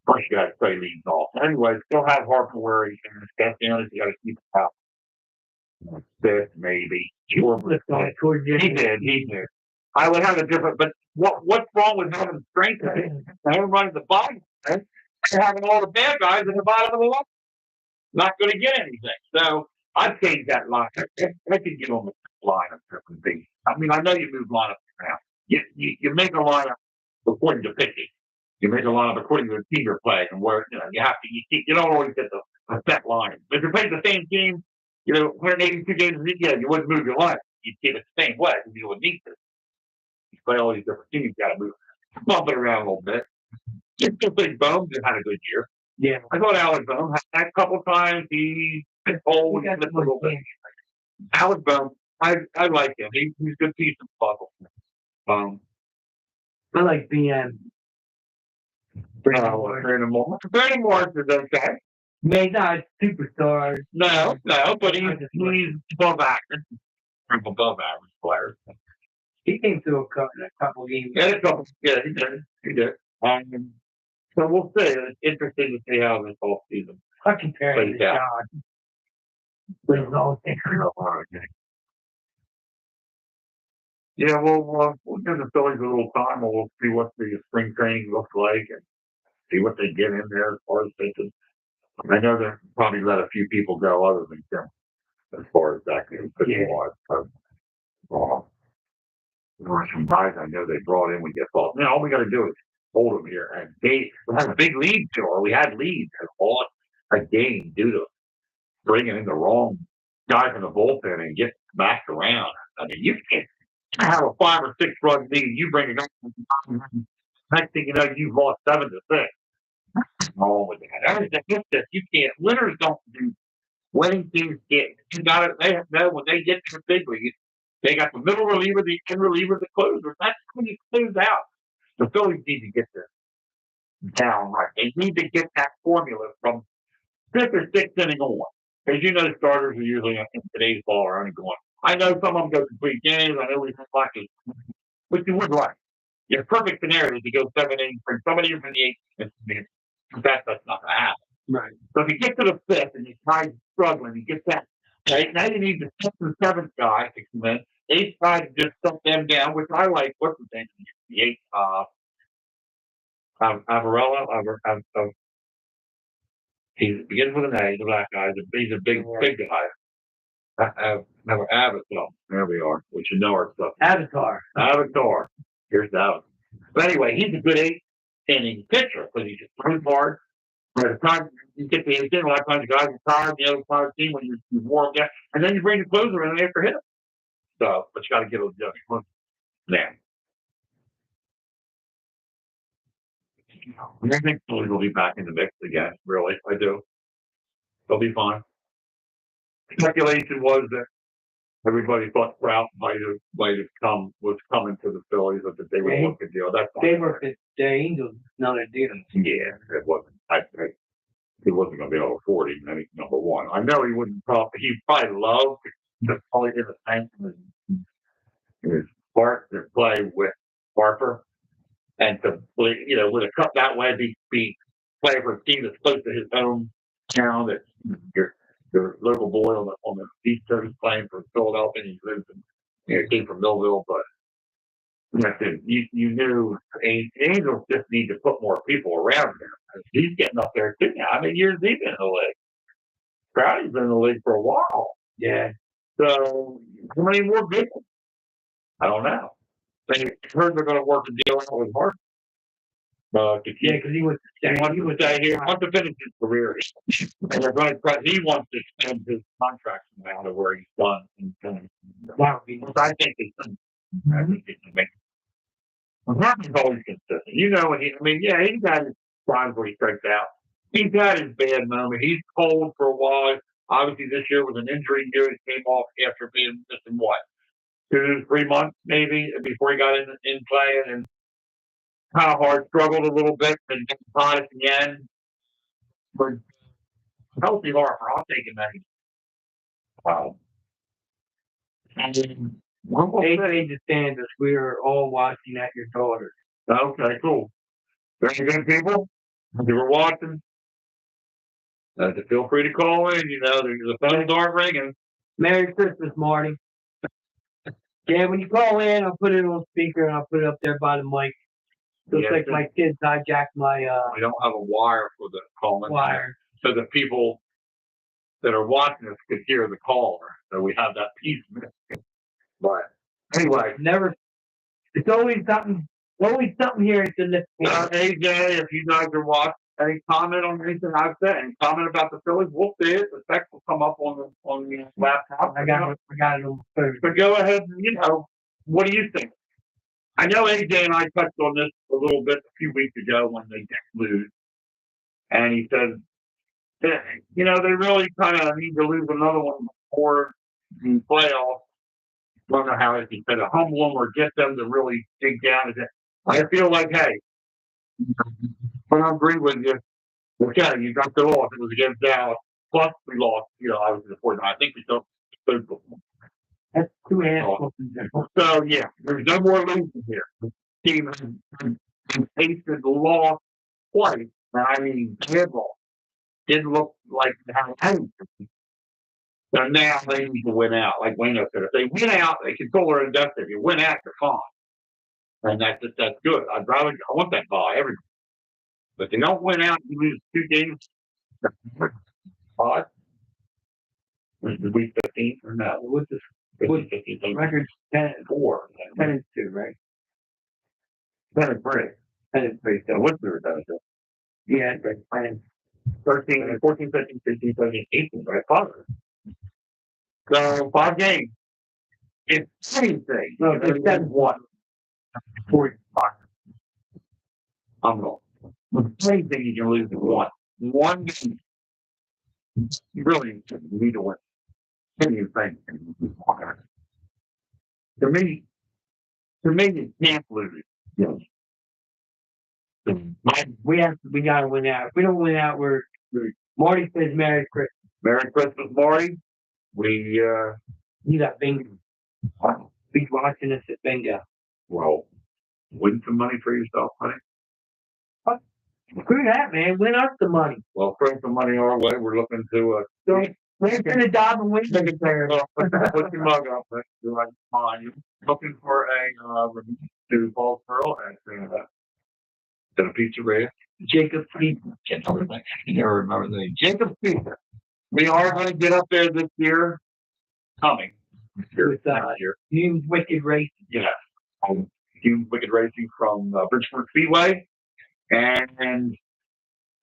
First guy Trey leads off. Anyway, still have Harper where he can step down if you got to keep it out. Fifth, maybe. Sure, he did. I would have a different, but what's wrong with having strength? Everybody's the bottom, right? Having all the bad guys at the bottom of the line. Not going to get anything. So I'd change that line. I could get on the line of different things. I mean, I know you move lineups around. You make a lineup according to pitching. You make a lineup according to the team you're playing, and where you have to. You don't always get the set line. If you're playing the same team, 182 games a year, you wouldn't move your line. You'd keep it the same way because you would need to. You play all these different teams, you got to bump it around a little bit. Just think Bones had a good year. Yeah. I thought Alex Bones had a couple times. He hit hole and a little bit. Alex Bones, I like him. He's a good piece of puzzle. I like BM. Brandon Morris is okay. He's not a superstar. No, but he's above average. From above average players. He came through a couple games. Yeah, he did. So we'll see. It's interesting to see how this whole season I compare him to John. But it's all yeah, we'll give the Phillies a little time, and we'll see what the spring training looks like, and see what they get in there as far as pitching. I know they'll probably let a few people go other than Tim, as far as that pitching wise. There were some guys I know they brought in. We get thought, now all we got to do is hold them here, and we had a big lead to, or we had leads and lost a game due to bringing in the wrong guys in the bullpen and get smacked around. I mean, you can't have a 5 or 6 run lead. You bring it up. Next thing you know, you've lost 7-6. What's wrong with that? You can't. Winners don't do. Winning teams get. You got it. They know when they get to the big league, they got the middle reliever, the end reliever, the closer. That's when you close out. The Phillies need to get this down right. They need to get that formula from 5th or 6th inning on. Because starters are usually in today's ball are only going. I know some of them go complete games. I know we have like it, but you would like. Your perfect scenario is to go 7 innings, bring somebody in from the 8th. That's not going to happen. Right. So if you get to the 5th and you try struggling, you get that. Okay, now you need the 6th and 7th guy to come in. 8th guy to just dump them down, which I like. What's the name? The 8th, Avarella. He begins with an A. He's a black guy. He's a big guy. Avatar. There we are. We should know our stuff. Avatar. Here's that. But anyway, he's a good 8th inning pitcher because he just throws hard. By the time you get the 8th inning, a lot of times the guys are tired, the other side of the team when you warm down, and then you bring the closer in after him. So, but you got to get a judge. Now, I think Philly will be back in the mix again. Really, I do. They'll be fine. Speculation was that everybody thought Trout was coming to the Phillies, or that they would look a deal. That's they were the Angels, not a deal. Yeah, it wasn't. He wasn't going to be able to afford him. Number one, I know he wouldn't. He'd probably love to probably get the same his part to play with Harper, and to with a cup that way, be play for a team that's close to his home town. That your local boy on the East Coast playing for Philadelphia. And he lives in came from Millville, but you knew the Angels just need to put more people around him. He's getting up there too now. How many years has he been in the league? Crowdy's been in the league for a while. Yeah. So how many more people? I don't know. They heard they're going to work a deal out with Hart. To keep, because he wants to stay. He wants to stay here. He wants to finish his career. And they're going to try. He wants to extend his contract now to where he's done. Wow. I think they can. I think they can make. Hartman's always consistent. You know, he's got his times where he strikes out. He's got his bad moment. He's cold for a while. Obviously, this year was an injury year. He came off after being missing 2-3 months maybe before he got in play, and kind of hard, struggled a little bit, and caught at the end. But healthy Harper, I'll take him that. Wow. AJ DeSantis, we are all watching at your daughter. Okay, cool. Very good, people. If you were watching, feel free to call in. You know, the phones aren't ringing. Merry Christmas, Marty. Yeah, when you call in, I'll put it on speaker and I'll put it up there by the mic. Looks like my kids hijacked my. We don't have a wire for the call-in. Wire. So the people that are watching us could hear the caller. So we have that piece missing. But anyway, it's always something here to lift. AJ, if you guys are watching, any comment on anything I've said, any comment about the Phillies, we'll see it. The text will come up on the laptop. I got it on Thursday. But go ahead and, what do you think? I know AJ and I touched on this a little bit a few weeks ago when they did lose. And he said, that, they really kind of need to lose another one before the playoffs. I don't know how he said to humble them or get them to really dig down. I feel like, hey, I agree with you. Okay, you got the loss. It was against Dallas. Plus, we lost. I was in the fourth. I think we still stood before. That's 2 assholes. So, yeah, there's no more losing here. The team has tasted the loss twice. I mean, bad loss. Didn't look like how it. So now they need to win out. Like Wayno said, if they win out, they control their destiny. If you win out, you're fine. And that's good. I want that bye every. But if they don't win out, you lose 2 games. 5. Week 15 or no? What's this? 15. Record 10-4. 10-2, right? 10-3. 10-3. So what's the redemption? Yeah, it's right. 13, 14, 15, 16, 17, 18, right? 5. So 5 games. It's anything. No, it's 7-1. 45. I'm wrong. Anything you can lose in one. One game. You really need to win. Anything. To me, you can't lose. Yes. We gotta win out. If we don't win out, we're Marty says Merry Christmas. Merry Christmas, Marty. You got bingo. He's watching us at bingo. Well, win some money for yourself, honey. Screw that, man. Win us the money. Well, throw some money our way. We're looking to We're going to Dob And Wayno Show. Put your mug up. Like mine. Looking for a review to Paul Pearl at a pizzeria. Jacob Pizza. I never remember the name. Jacob Pizza. We are going to get up there this year. Coming. With Hume's Wicked Racing. Yeah. Hume's Wicked Racing from Bridgeport Speedway. And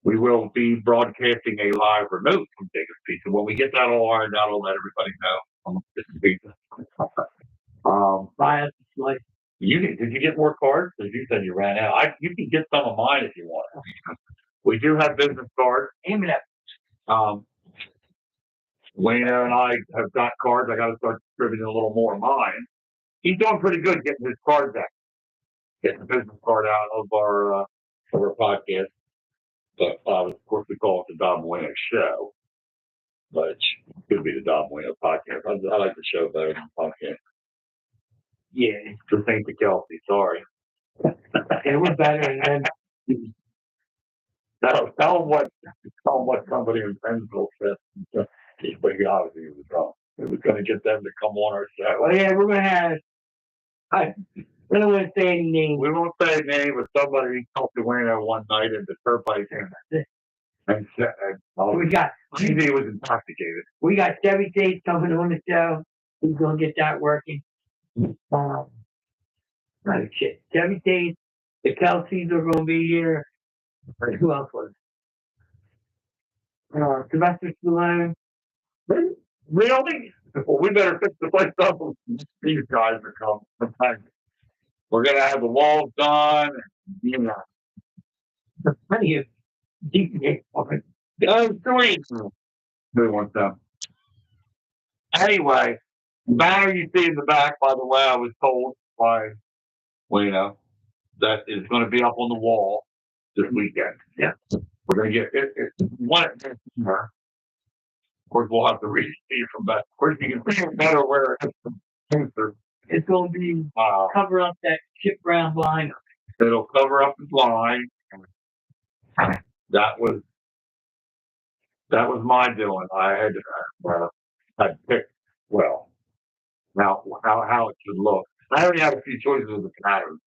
we will be broadcasting a live remote from Jacob's Pizza. When we get that all ironed out, I'll let everybody know. This is pizza. Buy us a slice. Did you get more cards? Because you said you ran out. You can get some of mine if you want. We do have business cards. Aim it up. Wayno and I have got cards. I got to start distributing a little more of mine. He's doing pretty good getting his cards out. Getting the business card out of our podcast. But of course, we call it the Dob And Wayno Show. But it could be the Dob And Wayno podcast. I like the show better than the podcast. Yeah. Just ain't the Kelsey. Sorry. It was better. And then tell them what somebody in Pennsville said. But he obviously was wrong. It was going to get them to come on our show. Well, yeah, we're going to have. We don't want to say any names. We won't say a name, but somebody talked to Wayno one night in the turnpike and said, he was intoxicated. We got Chevy Chase coming on the show. He's going to get that working. Right, shit. Chevy Chase, the Kelseys are going to be here. Who else was it? Sylvester Stallone. Really? Well, we better fix the place up. These guys are coming. We're gonna have the walls done. You know. There's plenty of decent on it. Sweet. Who wants them? Anyway, the banner you see in the back, by the way, I was told by Wayno that is going to be up on the wall this weekend. Yeah. We're going to get it. One here. Of course, we'll have to read it from back. Of course, you can see it better where it's It's going to be cover up that chip brown line. It'll cover up the line. That was my doing. I had picked now how it should look. I already had a few choices of the patterns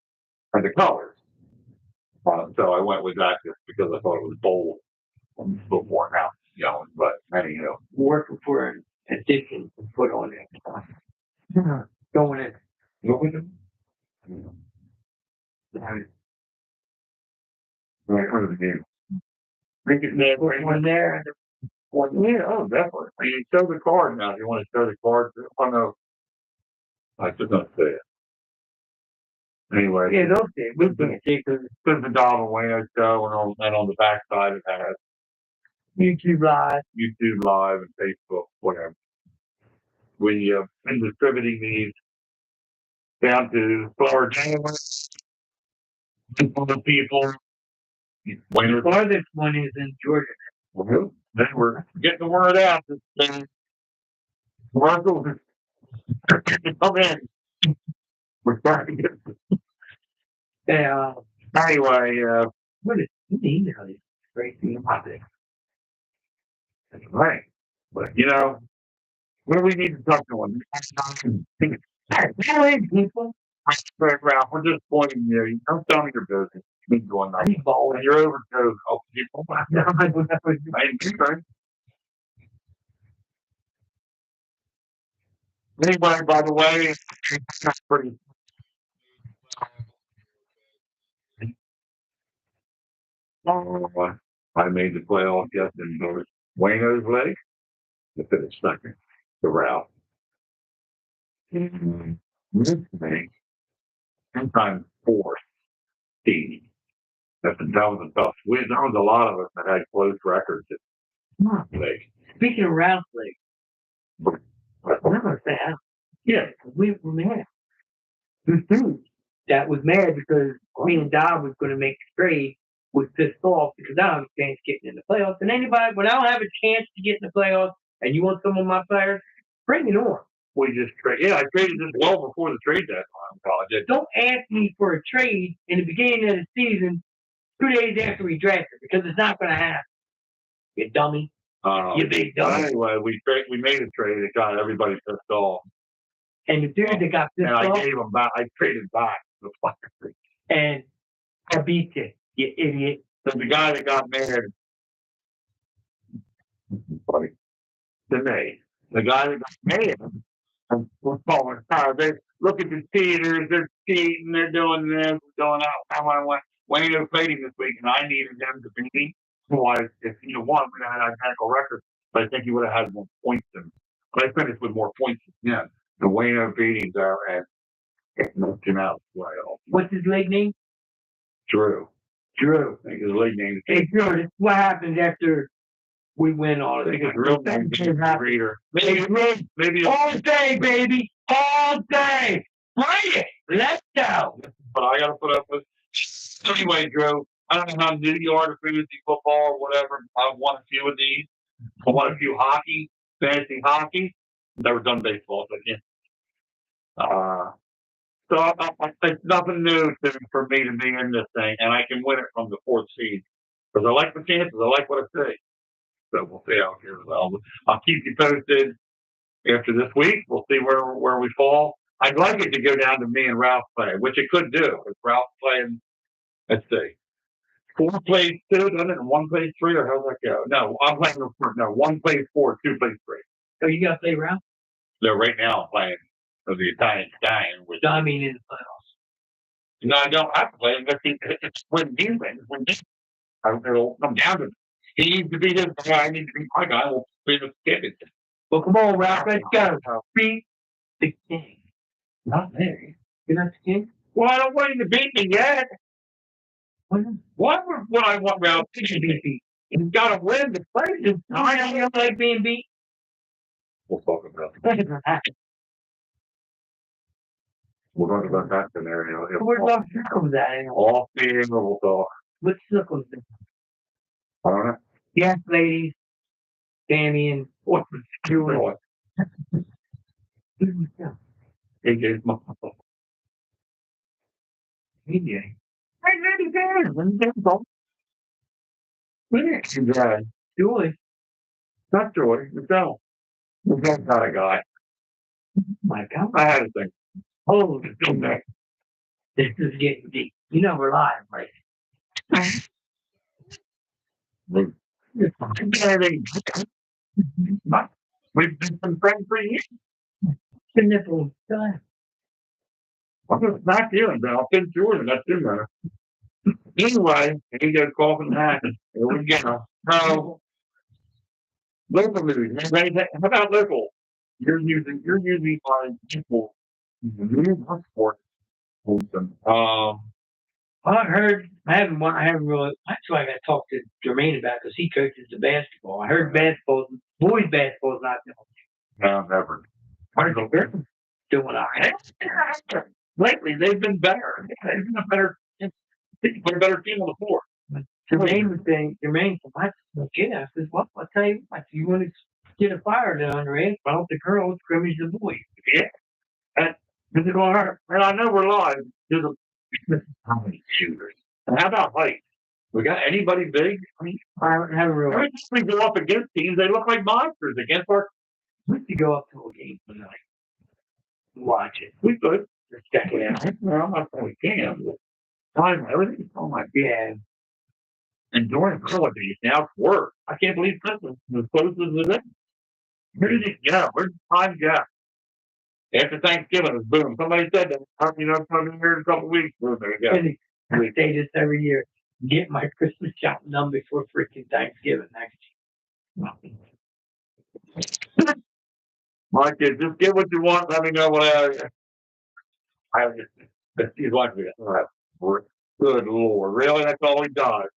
and the colors, so I went with that just because I thought it was bold and a little more now, But anyhow, working for an addition to put on it. Going in. What was it? Right, heard of the game. Think it's one there. Yeah, oh, definitely. You show the card now. If you want to show the card, oh no, I should not say it. Anyway, yeah, they'll see it. We'll see it because it's the Dob And Wayno Show, and on the back side it has YouTube Live, and Facebook, whatever. We been distributing these down to Florida, people. The farthest one is in Georgia. Well, they were getting the word out that commercials are come in. We're starting to get. Yeah. Anyway, what is the email? Is great thing about it. That's right. But what do we need to talk to them? People. Ralph, we're just pointing you. Don't tell me your business. Me going on. You're over to help people. I ain't doing. Anyway, by the way, that's pretty. I made the playoff yesterday in Wayno's leg. To finish second to Ralph. This thing, sometimes fourth seed. That was a tough. There was a lot of us that had close records at league. Speaking of Ralph's league, I'm gonna say, yeah, we were mad. The dude that was mad because me and Dob was going to make the trade was pissed off because I don't have a chance getting in the playoffs. And anybody, when I don't have a chance to get in the playoffs, and you want some of my players, bring it on. We just trade. Yeah, I traded this well before the trade deadline. Don't ask me for a trade in the beginning of the season, 2 days after we drafted, because it's not going to happen. You dummy. You big dummy. Anyway, we made a trade. It got everybody pissed off. And the dude that got pissed off. And I gave him back. I traded back the Flyers. And I beat you idiot. So the guy that got mad, funny, to me, the guy that got mad, we're calling they look at the cheaters, they're cheating, they're doing this, doing that. I went, Wayno played him this week, and I needed them to beat me. Otherwise, if you won, we would have had identical records, but I think he would have had more points than. But I finished with more points than him. The Wayno beatings are at knocked him out playoff. What's his league name? Drew. I think his league name. Hey, Drew, this is what happens after we win all of it. His real name is Reader. Maybe all day, baby. All day. Bring it. Let's go. But I got to put up with. Anyway, Drew, I don't know how new you are to fantasy football or whatever. I've won a few of these. I won a few fantasy hockey. Never done baseball, but yeah. So it's nothing new for me to be in this thing, and I can win it from the fourth seed because I like the chances. I like what I see. So we'll see how it goes. I'll keep you posted after this week. We'll see where we fall. I'd like it to go down to me and Ralph play, which it could do. If Ralph playing, let's see, 4 plays 2, doesn't it? And 1 plays 3, or how's that go? No, I'm playing. No, 1 plays 4, 2 plays 3. So you got to play Ralph? No, right now I'm playing the Italian Stallion. I mean in the playoffs. No, I don't have to play him, but it's when he wins, it'll come down to it. He needs to be his guy, I need to be my guy, we'll be the championship. Well, come on, Ralph, let's go. Beat the king. Not me. You're not the king? Well, I don't want him to beat me yet. What would I want Ralph to beat? He's got to win the play. I don't like being beat. We'll talk about that. We'll talk about that scenario. Where's Dr. Circles at anyway? All being we'll talk. What's Circles? I don't know. Yes, ladies. Damien. What's the doing? He gave my DJ. I really did. Yeah. Julie. Not Joy. Michelle. Michelle's not a guy. My God. I had to think. Oh, It's still there. this is getting deep. You know we're live, right? We've been friends for years. The nipple. I'm gonna smack you and I'll fit yours and that's too matter. Anyway, he goes coughing and hacking. Here we go. So local news. How about local? You're using my people sport. I haven't really, actually I got to talk to Jermaine about because he coaches the basketball. I heard boys basketball is not No, never. doing all right. Lately, they've been better. They've been a better team on the floor. Jermaine was saying, Jermaine said, "What's kid?" I said, "Well, I'll tell you what, you want to get a fire down under it, well, the girls scrimmage the boys." Yeah. And it's going to hurt. And I know we're live. How many shooters? And how about height? We got anybody big? I mean, I haven't really. every time we go up against teams, they look like monsters against our. We could go up to a game tonight. Watch it. We could. Just check it out. Well, I'm not saying we can. Time, everything. Oh my God. Yeah. And during holidays, now it's work. I can't believe Christmas is as close as it is. Where did it go? Where's the time go? After Thanksgiving, it's boom. Somebody said that. Coming here in a couple of weeks. Boom, there you go. I say this every year. Get my Christmas shopping done before freaking Thanksgiving next year. My kid, just get what you want. Let me know what I just. He's watching me. Good Lord. Really? That's all he does.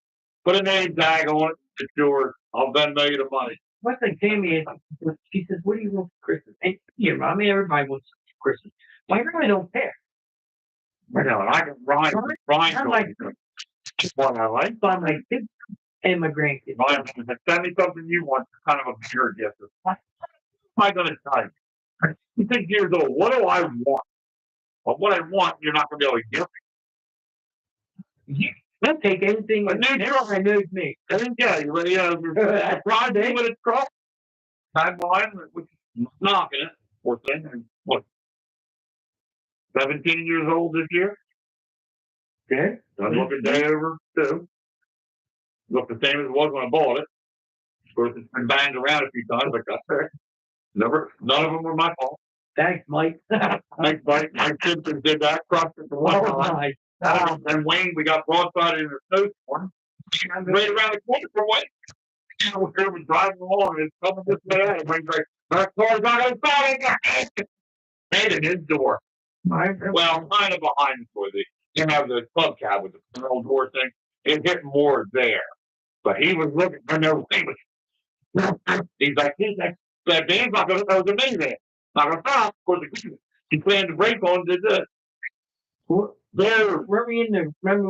Put a name tag on it. It's yours. I'll Venmo you the money. One thing Tammy is, she says, "What do you want for Christmas?" And I mean, everybody wants Christmas. But I really don't care. I know, and I can Ryan. I like what I like. by my kids and my grandkids. Ryan, send me something you want, kind of a bigger gift. What am I going to tell you? You think years old. What do I want? But what I want, you're not going to be able to give me. They'll take anything. But Everybody knows me. I think, yeah, you're Friday with a truck. Timeline, which is knocking it. Poor thing. And what? 17 years old this year. Okay. Doesn't look a day over two. Look the same as it was when I bought it. Of course, it's been banged around a few times. I got there. None of them were my fault. Thanks, Mike. Thanks, Mike. Mike Simpson did that. Crushed it for one time. And Wayne, we got broadsided in a snowstorm. Right around the corner from Wayne. We were driving along and it's coming this way out. And Wayne's like, that car's not going to stop. Made it his door. Well, kind of behind the door. You have the club cab with the panel door thing. It hit more there. But he was looking for no thing. He's like, that man's not going to know the minivan. Not going to stop. Of course, he planned to brake on did this. Remember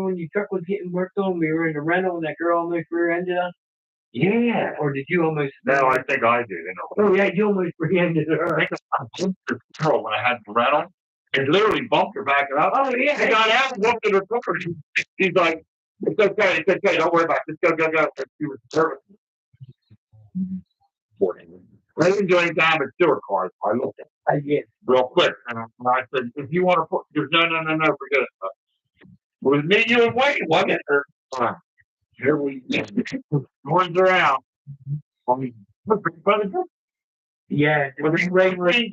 when your truck was getting worked on? We were in the rental and that girl almost rear-ended us? Yeah. Or did you almost? No, I think I did. Oh, yeah, you almost rear-ended her. I bumped the girl when I had the rental. It literally bumped her back up. Oh, yeah. I got out and looked at her car. She's like, it's okay. It's okay. Don't worry about it. Just go. She was nervous. I didn't do any damage to her car. I looked at it. I did. Real quick. And I said, if you want to put, no, forget it. It was me, you, and Wayne, wasn't it? Here we go. Horns are out. I mean, yeah. When he ran in the history,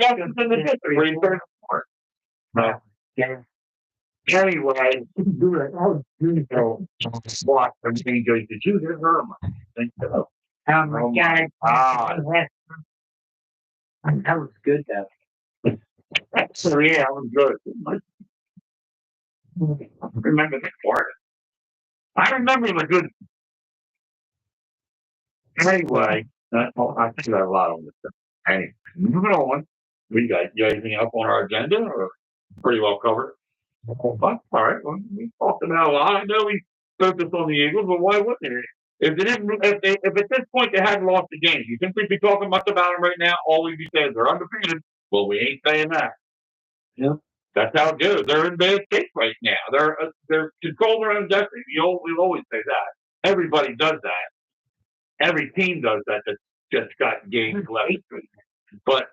when he turned the court. No. Yeah. Anyway, watch everything goes. Did you hear her? I think so. Oh my Oh God. God. That was good though. So yeah, that was good. I remember the part. I remember the good. Anyway, I think I have a lot on this stuff. Anyway, moving on. You got anything up on our agenda or pretty well covered? All right. Well, we talked about a lot. I know we focused on the Eagles, but why wouldn't it? If at this point they hadn't lost the game, you think we'd be talking much about them right now? All we'd be saying they're undefeated. Well, we ain't saying that. Yeah. That's how it goes. They're in bad shape right now. They're controlling their own destiny. We always say that. Everybody does that. Every team does that. That's just got games left. But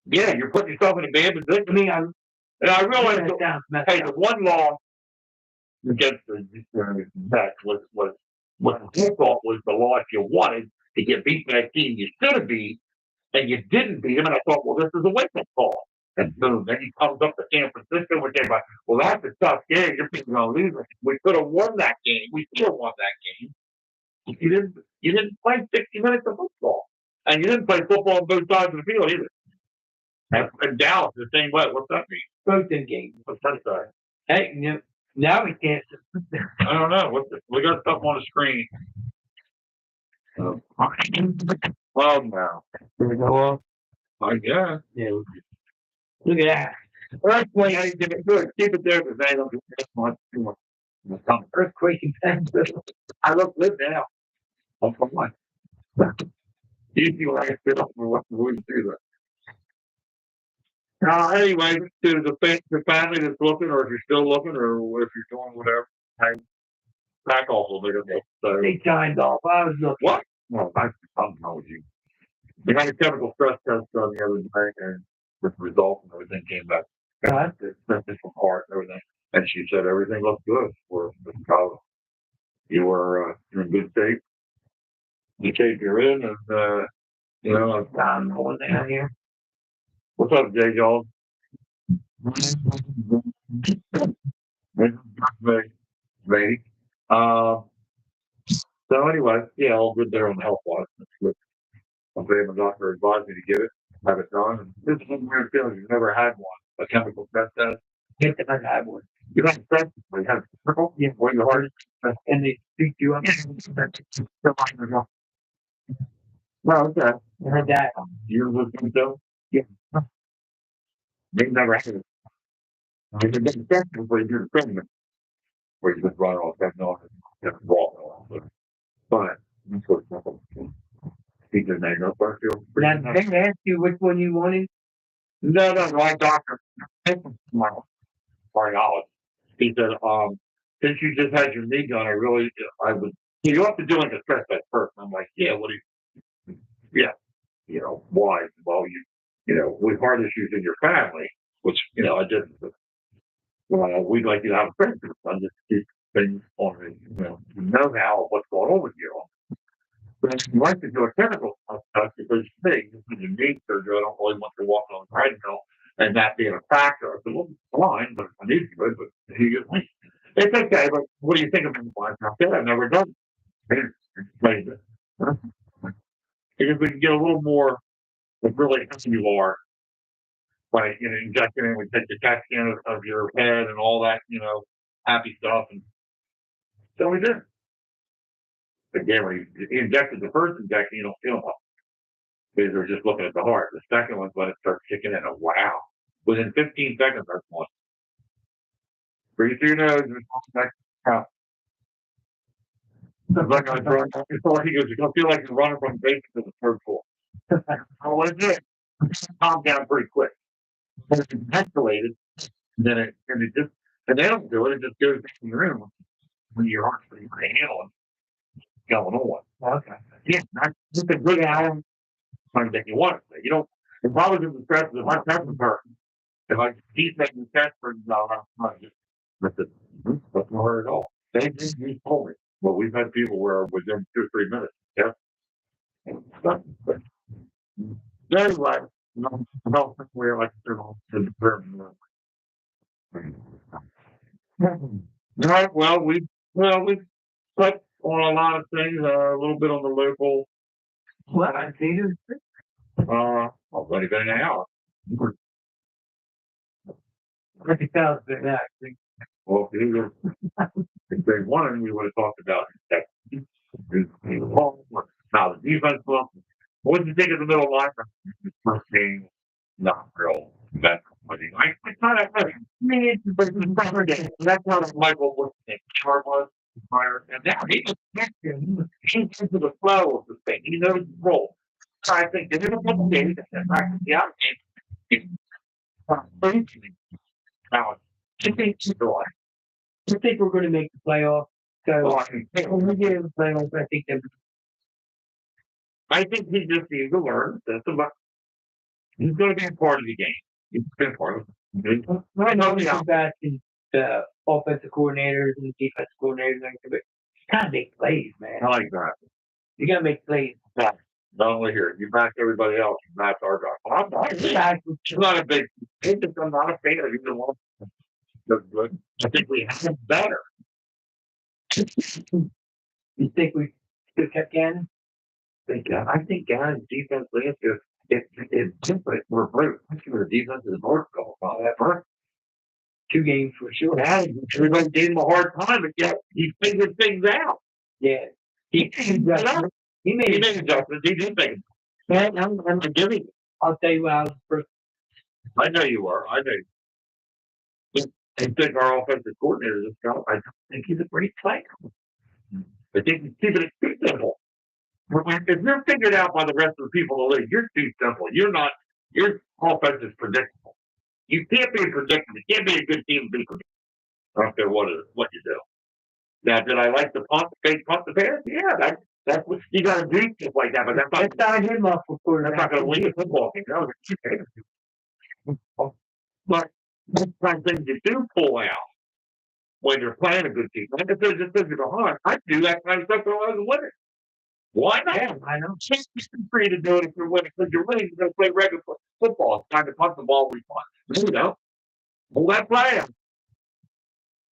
yeah, you're putting yourself in a bad position. I mean, And I realize, that sounds messed hey, up. the one loss against the Mets was what you thought was the loss you wanted to get beat by a team you should have beat, and you didn't beat them. And I thought, well, this is a wake up call. And boom, then he comes up to San Francisco, which everybody, well, that's a tough game. You're thinking going to lose it. We could have won that game. We should have won that game. You didn't play 60 minutes of football, and you didn't play football on both sides of the field either. And Dallas the same way. What's that mean? Both in games. What's that say? Hey, now we can't. I don't know. We got stuff on the screen. Well, now. Here we go up. I guess. Yeah. Look at that. Earthquake, I did it good. Keep it there because I don't do too much. Earthquake in Texas. I look good now. I'm fine. Easy when I get up and what we do that. Anyway, to the family that's looking, or if you're still looking, or if you're doing whatever, hey, back off a little bit. So, They signed off. I was looking. what? Well, I'm telling you. We had a chemical stress test done the other day, and with the results and everything came back. It's from heart and everything. And she said everything looked good for Mr. Collins. You're in good shape. The shape you're in, and I'm going down here. what's up, Jay Jones? Lady. So anyway, yeah, all good there on the health wise. That's good. I'm glad my doctor advised me to get it, have it done. And this is one weird feeling. You've never had one, a chemical stress test. Yes, I had one. You have stress, you have chemical, Yeah. where your heart is. And they speak you up. Well, okay. I heard that. You was them too? Yeah. They never had it. You can get the test before you do the treatment. Where you just run off that noise and walk off. But that's what's not he did name up our field. Now, they asked you which one you wanted. No, my doctor, my cardiologist. He said, since you just had your knee done, I would, you have to do like a stress test first. I'm like, yeah, what do you, yeah, why? Well, with heart issues in your family, which, I didn't, we'd like you to have a stress test done just to keep things on, know now what's going on with you. But you like to do a chemical test because when you need surgery, I don't really want to walk on the treadmill and that being a factor. I said, well, fine, but I need to do it, but he goes, it's okay, but what do you think of it? I said, I've never done it. Because we can get a little more of really how you are by injecting it, we take the CAT scan of your head and all that, happy stuff. And so we did. Again, when he injected the first injection, you don't feel much. Because they're just looking at the heart. The second one's when it starts kicking in. Oh, wow. Within 15 seconds, that's one. Breathe through your nose and back out. It's like he goes, you're going to feel like you're running from the basement to the third floor. I want to do it. Calm down pretty quick. When it's escalated, and they don't do it, it just goes in the room when your heart's pretty handling going on. Okay. Yeah, that's just a good hour time that you want it. If I was in the stress, if my test was hurt, if I keep making the test for that's not hurt at all. They just told me. Well, we've had people where within 2 or 3 minutes, yeah. Anyway, I don't think we're like to the Right. Well, we touched on a lot of things. A little bit on the local. Well, I see this. I've only been an hour. I can tell it's been actually. Well, if they wanted, we would have talked about that. Now the defense. Well, what did you think of the middle linebacker? First game, not real. That's I kind of. I mean, but it's better than that's how Michael was was prior, and now he was he's into the flow of the thing. He knows the role. So I think there's a couple games that practice the out game. Now, I think we're going to make the playoffs. So when we get in the playoffs, I think he just needs to learn. That's about. He's going to be a part of the game. He's been part of it. I know the back and the offensive coordinators and the defensive coordinators, but gotta make plays, man. I like that. You gotta make plays. Yeah. Not only here, you back everybody else. You back our guy. It's not a big. I'm not a fan of either one. That's good. I think we have better. You think we could kept Gannon? I think Gannon's defense is it's different. We're brute. I think the defense is more about that first 2 games for sure. Yeah, everybody gave him a hard time, but yet he figured things out. Yeah, he made adjustments. He did make. Man, I'm giving you. I'll tell you what I was first. I know you are. I know. I think our offensive coordinator is a I don't think he's a great player. I think he's keeping it too simple. If you're figured out by the rest of the people in the league, you're too simple. You're not. Your offense is predictable. You can't be predictable. You can't be a good team and be predictable. I don't care what you do. Now, did I like the fake punt the Bears? Yeah, that's what you got to do stuff like that. But that's not him up for. That's not going to win a football game. But that's kind of things you do pull out when you're playing a good team. Like if they're just physical hard, I do that kind of stuff when I was winning. Why not? Yeah, I know. It's free to do it if you're winning because you're winning. You're going to play regular football. It's time to punt the ball we want. You know, pull that play out.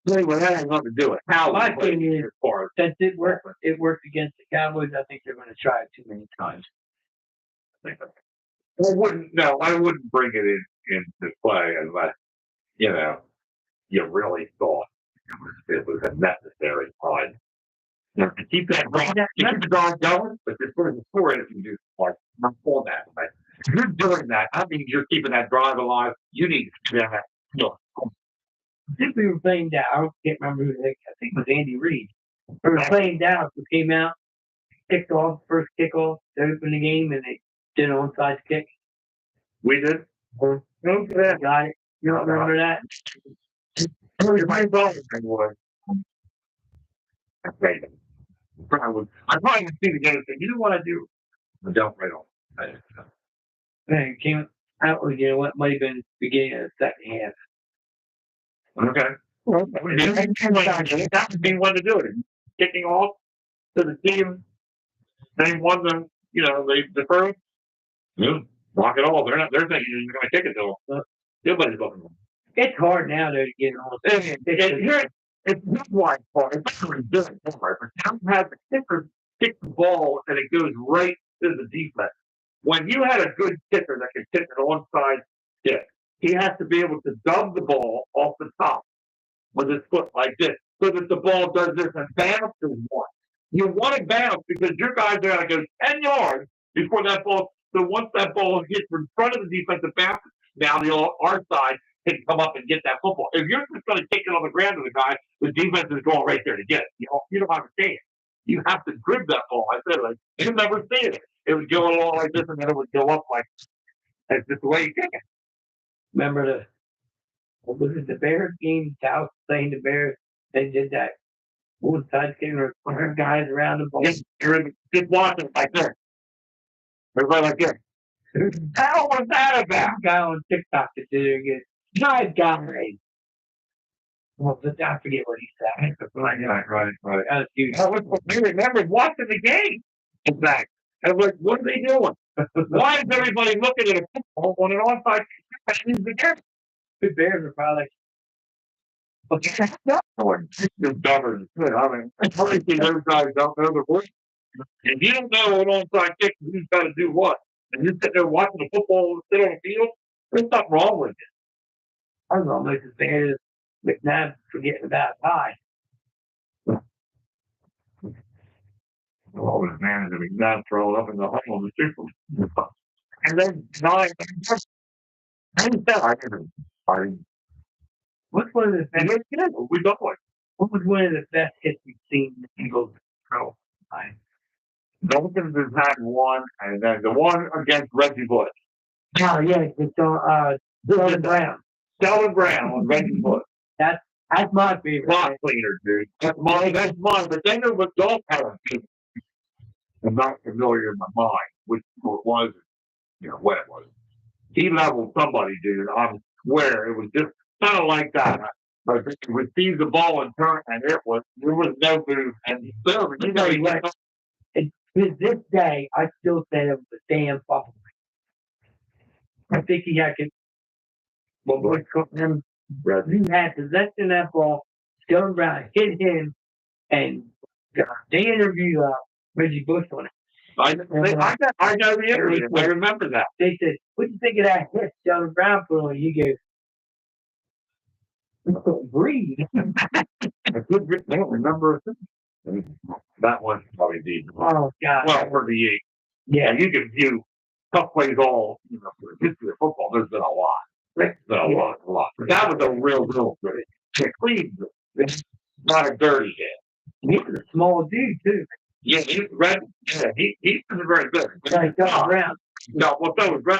Anyway, that has nothing to do with how my opinion is since it worked against the Cowboys. I think they're going to try it too many times. I wouldn't bring it into play unless you really thought it was a necessary time. Now, to keep that going, but just put it before it if you do like not for that. But if you're doing that, that means you're keeping that drive alive. You need to do that. I think we were playing down. I can't remember who. I think it was Andy Reid. We were playing down. We came out, kicked off first kickoff to open the game, and they did an onside kick. We did. Got it. You don't remember that? I probably would see the game and say, you know what I do? I don't right on. Man, came out with what might have been the beginning of the second half. Okay. Well, that would be one to do it. Kicking off to the team. They won the first. Lock it all. They're thinking you're going to kick it to them. Nobody's looking for them. It's hard now to get on. It's not why it's hard. It's not really good. But Tom has the kicker kick the ball and it goes right to the defense. When you had a good kicker that can kick an onside kick, he has to be able to dub the ball off the top with his foot like this, so that the ball does this and bounces one. You want it bounce because your guys are going to go 10 yards before that ball. So once that ball hits in front of the defensive bounces, now our side can come up and get that football. If you're just going to kick it on the ground to the guy, the defense is going right there to get it. You don't understand. You have to grip that ball. I said, you never see it. It would go along like this, and then it would go up like that's just the way you kick it. Remember the Bears game? South playing the Bears. They did that. One side kicking or 100 guys around the ball. Just watching like this. Everybody like this. How was that about? A guy on TikTok that did it again. Nice guy. Well, I forget what he said. Right. I was remember watching the game. In fact, I was like, what are they doing? Why is everybody looking at a football on an onside kick? The Bears are probably But that's not going to dumber than good. I mean, obviously those guys don't know the rules. If you don't know an onside kick, who's got to do what, and you're sitting there watching the football sit on the field, there's something wrong with it. I was almost as bad as McNabb forgetting about Ty. All his managers McNabb throwing up in the hole of the Super Bowl. And then nine. What's one of the best? We got one. What was one of the best hits we've seen in the Eagles throw? Dolphins has had one, and then the one against Reggie Bush. Oh yeah, it's on Dylan Brown. Dylan Brown on Reggie Bush. That's my favorite. Block cleaner, dude. That's mine. But then there was Dolph Allen. I'm not familiar in my mind which it was, when it was. He leveled somebody, dude. I swear it was just kind of like that. But he received the ball and turned, and there was no move. And still, and to this day, I still say it was a damn fumble. I think he had to. Well, he had possession of that ball. Dylan Brown hit him, and they interviewed Reggie Bush on it. I know the interview. I remember that. They said, "What do you think of that hit Dylan Brown put on you?" He goes, "Breathe." I don't remember that one probably deep. Oh God! Well, for the eight, yeah, you can view tough plays all. For the history of football, there's been a lot. There's been a lot. But that was a real good hit. It's not a dirty hit. He's a small dude too. Yeah, he's red. Yeah, he's very good. Like Dob Brown. No, well, so was Red.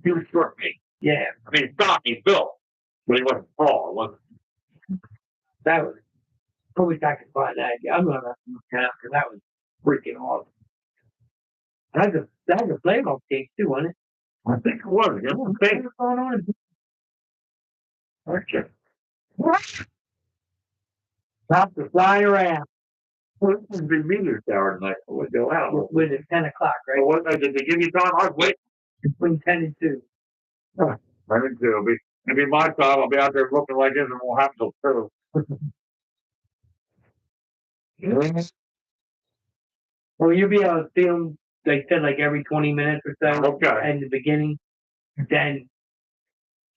He was short, me. Yeah, I mean, stocky built, but he wasn't tall. Wasn't. That was. I wish I could find that. I'm gonna have to look it up because that was freaking awesome. That was a playoff game too, wasn't it? I think it was. Yeah, What's going on? Okay. Stop to fly around. Well, this is the meteor tower tonight. We'll go out. With it 10 o'clock, right? So what, did they give you time? I was waiting. Between 10 and 2. I think it'll be my time. I'll be out there looking like this and won't have to fill. Well, you'll be able to film, like said, like every 20 minutes or so. Okay. In the beginning. Then,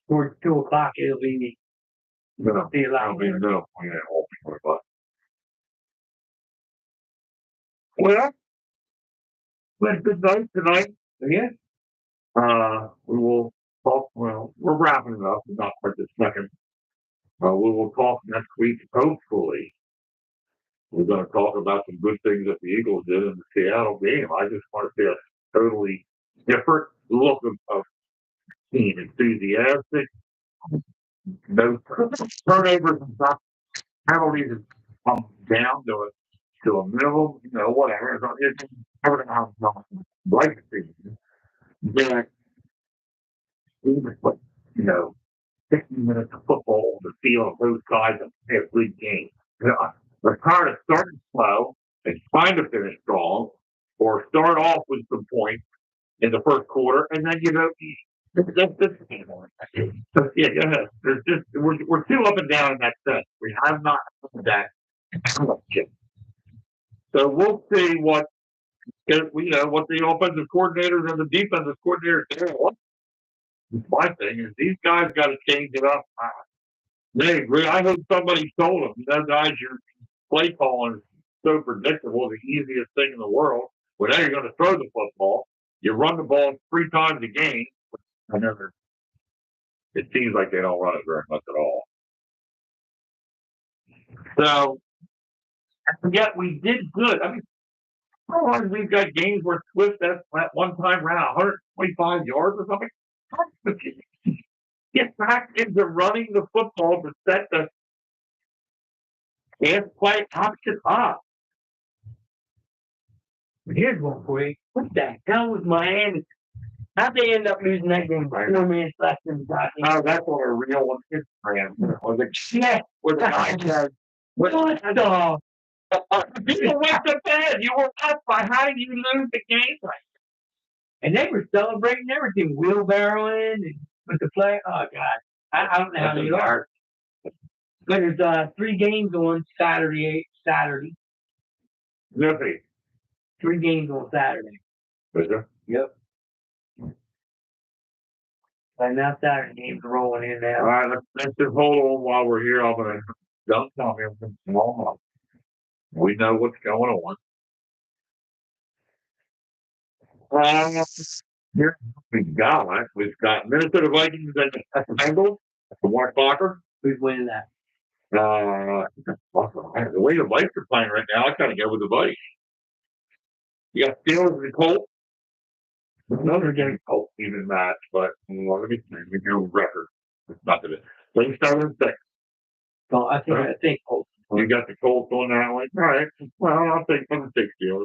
towards 2 o'clock, it'll be. No. Be allowed. Well, we had a good night tonight. Yeah. We will talk. Well, we're wrapping it up. Not quite this second. We will talk next week. Hopefully, we're going to talk about some good things that the Eagles did in the Seattle game. I just want to see a totally different look of team, enthusiastic. No turnovers and stuff. Penalties have come down to a minimum, whatever. It's everything I've like to see. But even with, 60 minutes of football on the field, those guys have had a good game. They're tired of starting slow and trying to finish strong, or start off with some points in the first quarter, and then that's the game. So yeah, go ahead. There's just we're too up and down in that sense. We have not done that. So we'll see what the offensive coordinators and the defensive coordinators do. My thing is these guys got to change it up. They agree. I hope somebody told them, guys, your play calling is so predictable, the easiest thing in the world. Well, now you're going to throw the football. You run the ball 3 times a game. It seems like they don't run it very much at all. So, and yet we did good. I mean, sometimes we've got games where Swift at one time ran 125 yards or something. Get back into running the football to set the pass play option up. Here's one for you. What the hell was Miami? How'd they end up losing that game? 4 minutes left in the game. Oh, that's on a real one. Instagram. Was it? Yeah. With the guy said, what the? People went to bed. You were up by how did you lose the game? And they were celebrating everything, wheelbarrowing and with the play. Oh God, I don't know how they are. There's 3 games on Saturday. Nippy. 3 games on Saturday. Is there? Yep. And now Saturday games are rolling in All now. right, let's just hold on while we're here. I'm gonna don't tell me everything's wrong. We know what's going on. Here we've got Minnesota Vikings and the Bengals. The 1 o'clocker. Who's winning that? The way the Vikes are playing right now, I kind of go with the Vikes. You got Steelers and Colts. Another game Colts even match, but let me see. We do record. It's not that it. They 7-6. So I think Colts. You got the Colts on that one. All right. Well, I'll take Steelers.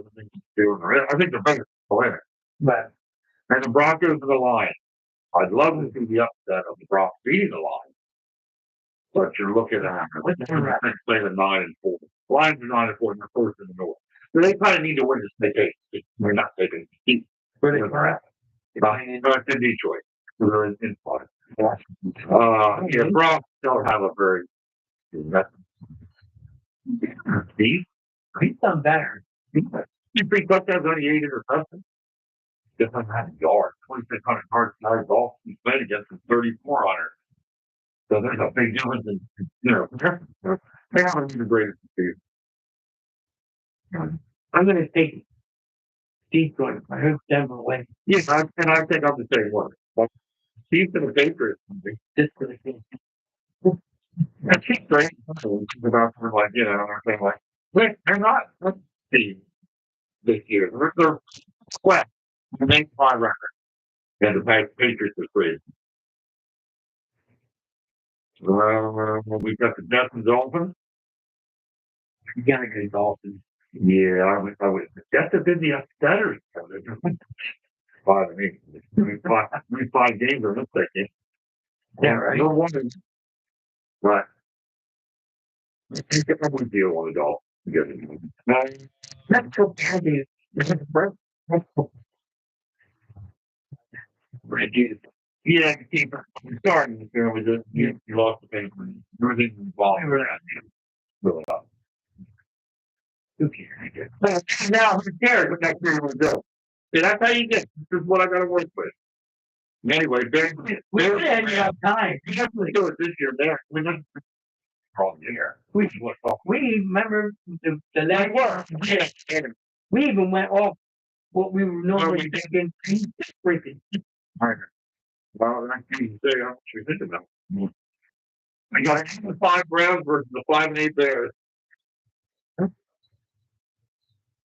I think Steelers. I think the Bengals will win it. But And the Broncos and the Lions. I'd love to see the upset of the Broncos beating the Lions. But you're looking at what's the 9-4. Lions are 9-4 and they're first in the North. So they kind of need to win this vacation. They're not taking deep. where they're at. It's in Detroit. They're in Florida. Broncos don't have a very Steve. He's done better. He 3 touchdowns, only 8 interceptions. Just 100 yards, 2,600 yards carry ball. He's played against him 3,400. So there's a big difference in, they haven't been the greatest season. I'm going to take Detroit. I hope Denver wins. Yes, I think I'm the same one. But Chiefs and the Patriots, Just for the team. that's great. About like, everything like, they're not a team this year. They're sweat. The main 5 record. And the Patriots are 3. We've got the Jets and Dolphins. You got to go Dolphins. Yeah, I would. Jets have been the upsetters. 5 games are mistaken. Yeah, right. No wonder. Right. I would deal on the Dolphins. That's so bad. Yeah, keep starting with it. You lost the paper. Everything involved. Really up. Who cares? Now, who cares what next year will do? See, that's how you get. This is what I got to work with. Anyway, We didn't have time. we have to do it this year. We're not wrong year. We remember the last were. Yeah. we even went off what we were normally thinking. Freaking. Well, I can't say how much you think about. I got the 5 Browns versus the 5 and 8 Bears.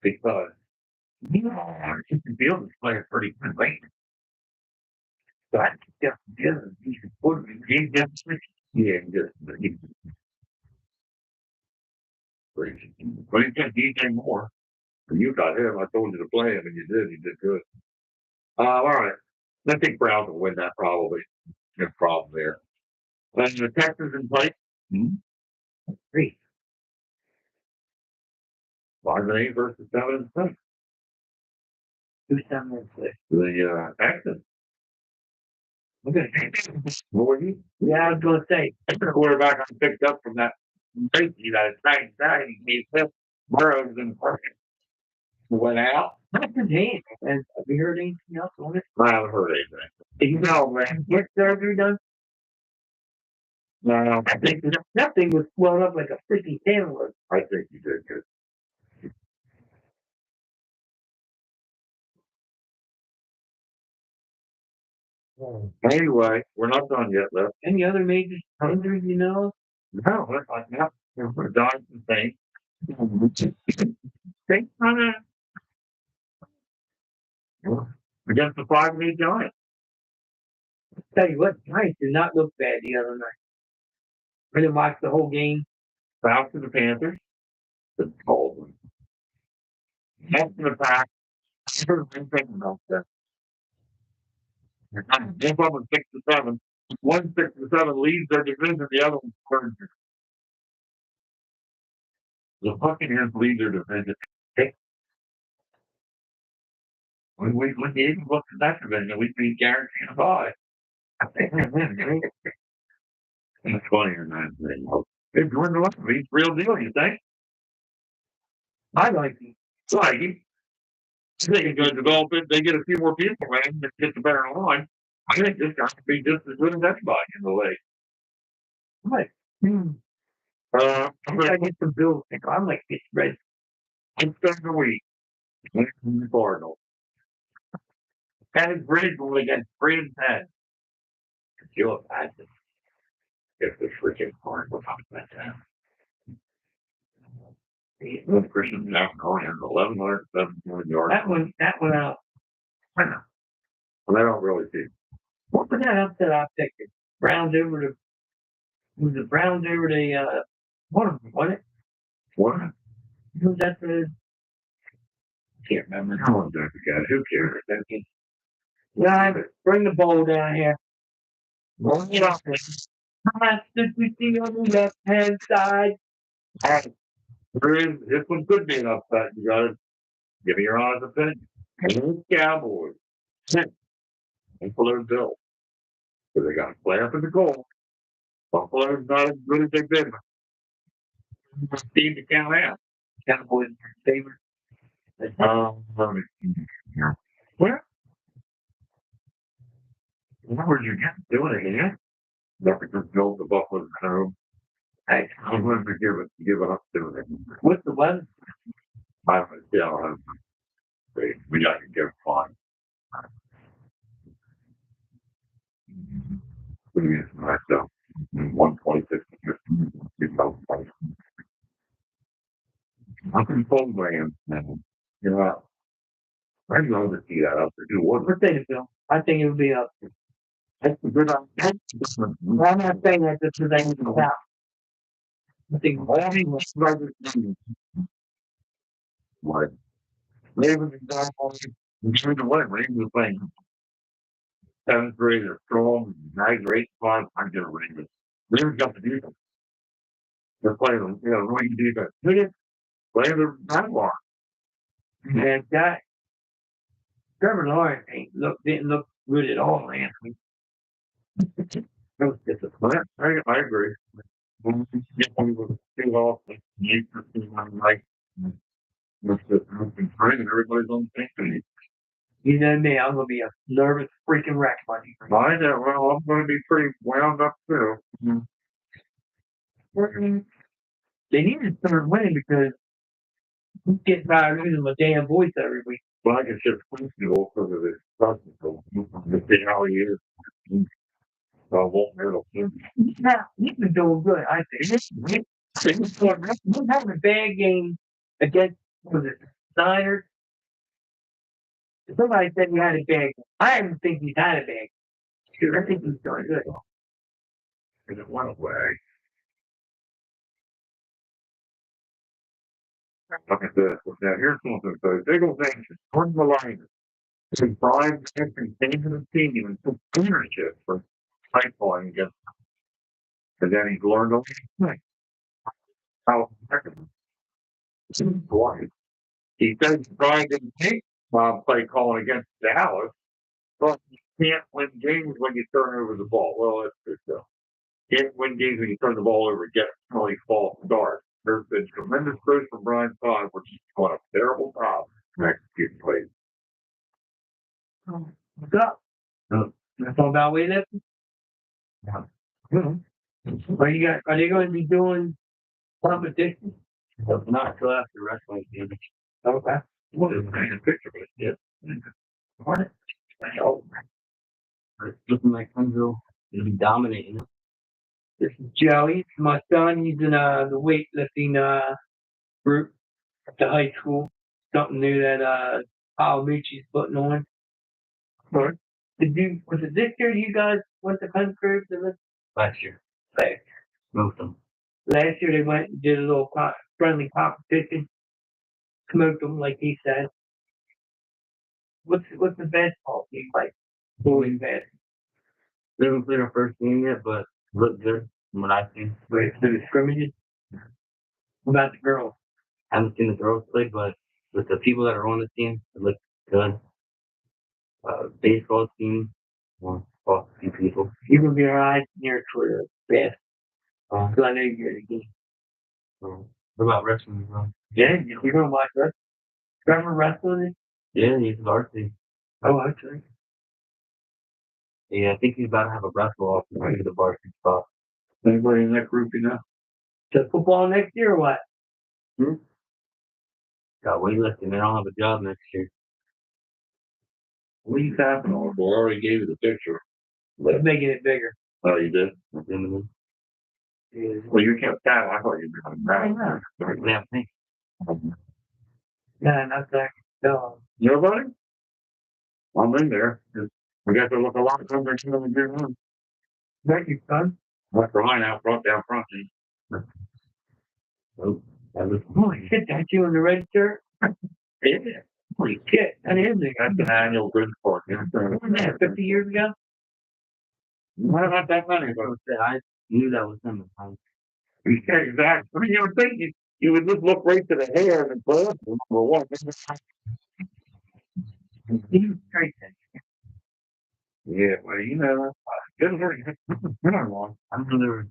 Because Justin Fields is playing pretty good late. So I think Justin Fields is decent quarterback. He's just crazy. But he said DJ Moore. You got him. I told you to play him, and you did. He did good. All right. I think Browns will win that probably. No problem there. And the Texans in play. 3. 5 and 8 versus 7 and 6. Who's 7 and 6? The Texans. Okay. What were you? Yeah, I was going to say. The quarterback I picked up from that safety that same he hit Burrows in the first. Went out. That's his hand. And have you heard anything else on it? I haven't heard anything. Man. Get surgery done? No, I think that thing was swelled up like a freaking cantaloupe. I think you did good. Anyway, we're not done yet, though. Any other major injuries you know? No, that's like that. We're dying to think. Against the 5 and 8 Giants. Tell you what, Giants did not look bad the other night. I didn't watch the whole game. South to the Panthers. The cold one. Next to the pack. I've been thinking about that. Jump up with 6-7. 1 6-7 leads their division. The other one's third. The Buccaneers lead their division. When the Eagles looked at that division, we'd be guaranteed a bye. It's funny or not. If Jordan Love, he's real deal, you think? I like him. Like him. They can go develop it. They get a few more people, man, that get the better line. I think this guy could be just as good as anybody in the league. Right. I'm I going get some Bills. I'm like this red. to spend the week in the Cardinals. And Bridge will against 3-10. You'll imagine if the freaking Cardinals went down. Christian now going in 1,107 yards. That one out. I know. Well, they don't really see. What was that upset I picked? Browns over the. Was the Browns over the one of them, wasn't it? What? Who's that the Can't remember. How long did I forget? Who cares? guy? Bring the bowl down here. Well, you know, Did we see on the left hand side? this one could be an upset. You got to give me your honest opinion. And the Cowboys. Buffalo Bills. So they got to play up in the goal. Buffalo's not as good as they've been. Team to count out. Cowboys are favorite. Let me see here. What were you doing it here? Nothing to build the Buffalo's home. Hey, I'm going to give it up to it. what's the weather? I don't know. We got to give it fine. Myself. 126. I'm from Fulham, man. You know, I'd love to see that up there. Do what? What say, Phil? I think it would be up. That's a good idea. I'm not saying that this is anything about. I think what? Ravens and Cowboys. Give it away. Ravens are playing 7th grade. They're strong. 9 or 8-5. I'm getting Ravens. Ravens got the defense. They're playing. They got a really good defense. Who did? Playing the Jaguars. and that Trevor Lawrence didn't look good at all last week. That was disappointing. I agree. When you get one of the two off, you can see one like with the and everybody's on the same page. You know me, I'm gonna be a nervous freaking wreck, buddy. I know. Well, I'm going to be pretty wound up too. They need to start winning because we get tired of losing my damn voice every week. Well, I can shift flexible because of this technical. To see how he is. So I won't be able to. He's been doing good, I think. He's having a bad game against, was it, Niners? Somebody said he had a bad game. I don't think he's had a bad game. I think he's doing good. And it went away. Look at this. Now, here's something. So, Eagles anxious. Jordan the Lions. His Brian Johnson came to the team and took ownership for playing against them. And then he's learned on how effective. Boy. He said Brian didn't take play calling against Dallas, but you can't win games when you turn over the ball. Well, that's true. So. Can't win games when you turn the ball over and get really false start. There's been tremendous growth from Brian Todd, which is doing a terrible job executing plays. What's up? That's all about weightlifting? Are they going to be doing competition? Not till after wrestling season. Okay. What is the picture of it? Yeah. What? It's looking like Huntsville will be dominating. This is Joey. My son, he's in the weightlifting group at the high school. Something new that Paul Michi's putting on. Right. Was it this year you guys went to country? Last year. Last Moved them. Last year they went and did a little friendly competition. Smoked them, like he said. What's the basketball team like? Boys basketball. We haven't played our first game yet, but look good from what I've seen. Wait, so the scrimmages? What about the girls? I haven't seen the girls play, but with the people that are on the team, it looks good. Baseball team, well, a few people. You're gonna be alright in your career. Best. 'Cause I know you're the game. What about wrestling, bro? Yeah, you don't watch wrestling? Remember wrestling? Yeah, he's varsity. Oh, actually. Yeah, I think he's about to have a wrestle off to the varsity spot. Anybody in that group, you know? To football next year or what? Got weightlifting. They don't have a job next year. What are you tapping on? Well, I already gave you the picture. Let's making it bigger. Oh, you did? Mhm. Well, you kept tapping. I thought you were doing that. Yeah, thanks. Nah, not that. No. Nobody? I'm in there. We got to look a lot of something in the good one. Thank you, son. That's Ryan out front, down front. Oh, that was Holy shit, that's you in the red shirt? Yeah. Holy shit, that is it. That's an annual good sport. Wasn't that 50 years ago? Not that many, but I knew that was him. yeah, exactly. I mean, you would think you would just look right to the hair and birth. Number one. He was straight then. Yeah, well, you know, good work. Good one. I'm sure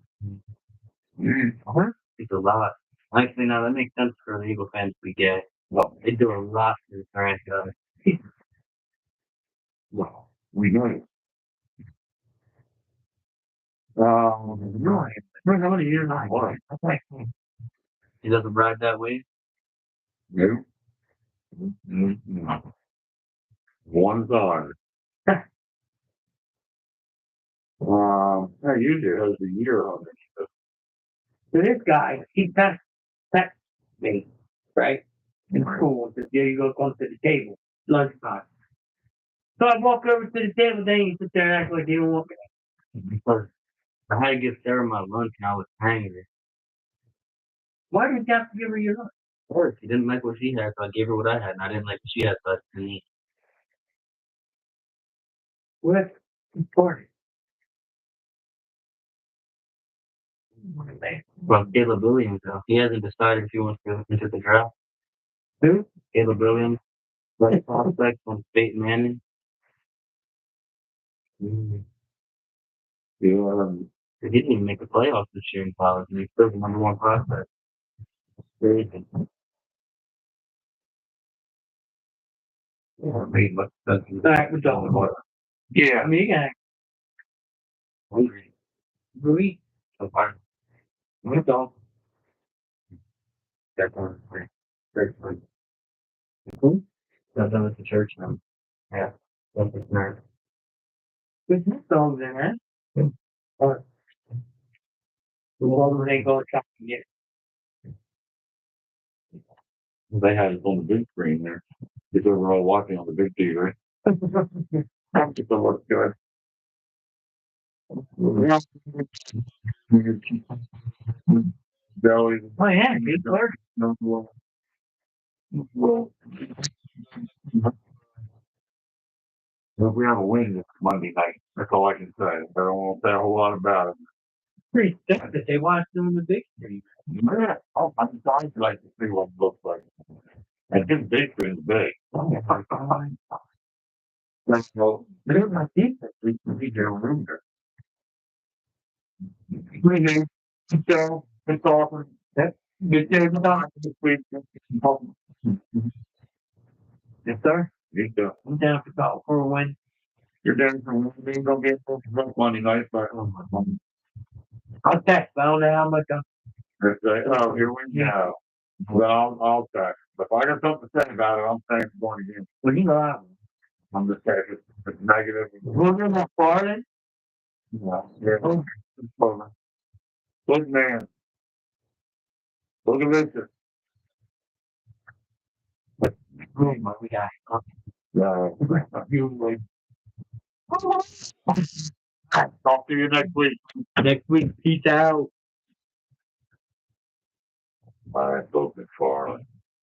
it's a lot. Actually, no, that makes sense for the Eagle fans to be gay. Well, They do a lot for the franchise. well, we know it. Right. How many years I was? He doesn't ride that way. No. No. One's on. I usually has a year on it. So this guy, he texted me, right? In school, said, yeah, you go come to the table, lunchtime. So I walk over to the table, then you sit there and act like you don't want me. Because I had to give Sarah my lunch and I was hungry. Why did you have to give her your lunch? Of course, she didn't like what she had, so I gave her what I had, and I didn't like what she had, so I didn't eat. What's important? Well, Caleb Williams, though, he hasn't decided if he wants to listen to the draft. Who? Caleb Williams, right prospect from State Manning. Yeah. He didn't even make the playoffs this year in college, and he's still the number one prospect. Crazy. I mean, that's All right, we're done. yeah. I mean, you got Hungry. Rui. So far. We're done. That's on the church. That's done with the church now. Yeah. That's the nerd. There's no songs in there. All right. The woman ain't going to try to get They had it on the big screen there. Because they were all watching on the big TV. That's just look good. Belly. Oh, yeah, good work. If we have a win this Monday night, that's all I can say. I don't want to say a whole lot about it. Pretty stuff that they watched them on the big screen. Yeah, I'm dying to like to see what it looks like. And this big screen's big. That's well, there's my defense. We can be there room there. Really? So, it's awesome. That's good day about this week. Yes, sir. You go. I'm down for a win. You're down for one. We ain't gonna get Monday night, but I'll text, but I don't know how much I'm. oh, here we go. Well, I'll text. If I got something to say about it, I'm saying it's going again. Well, you know, I'm just saying it's negative. we're going to Florida. Yeah. Good man. Look at this. Oh, my, we got Usually. Talk to you next week. next week. Peace out. All right, go good far.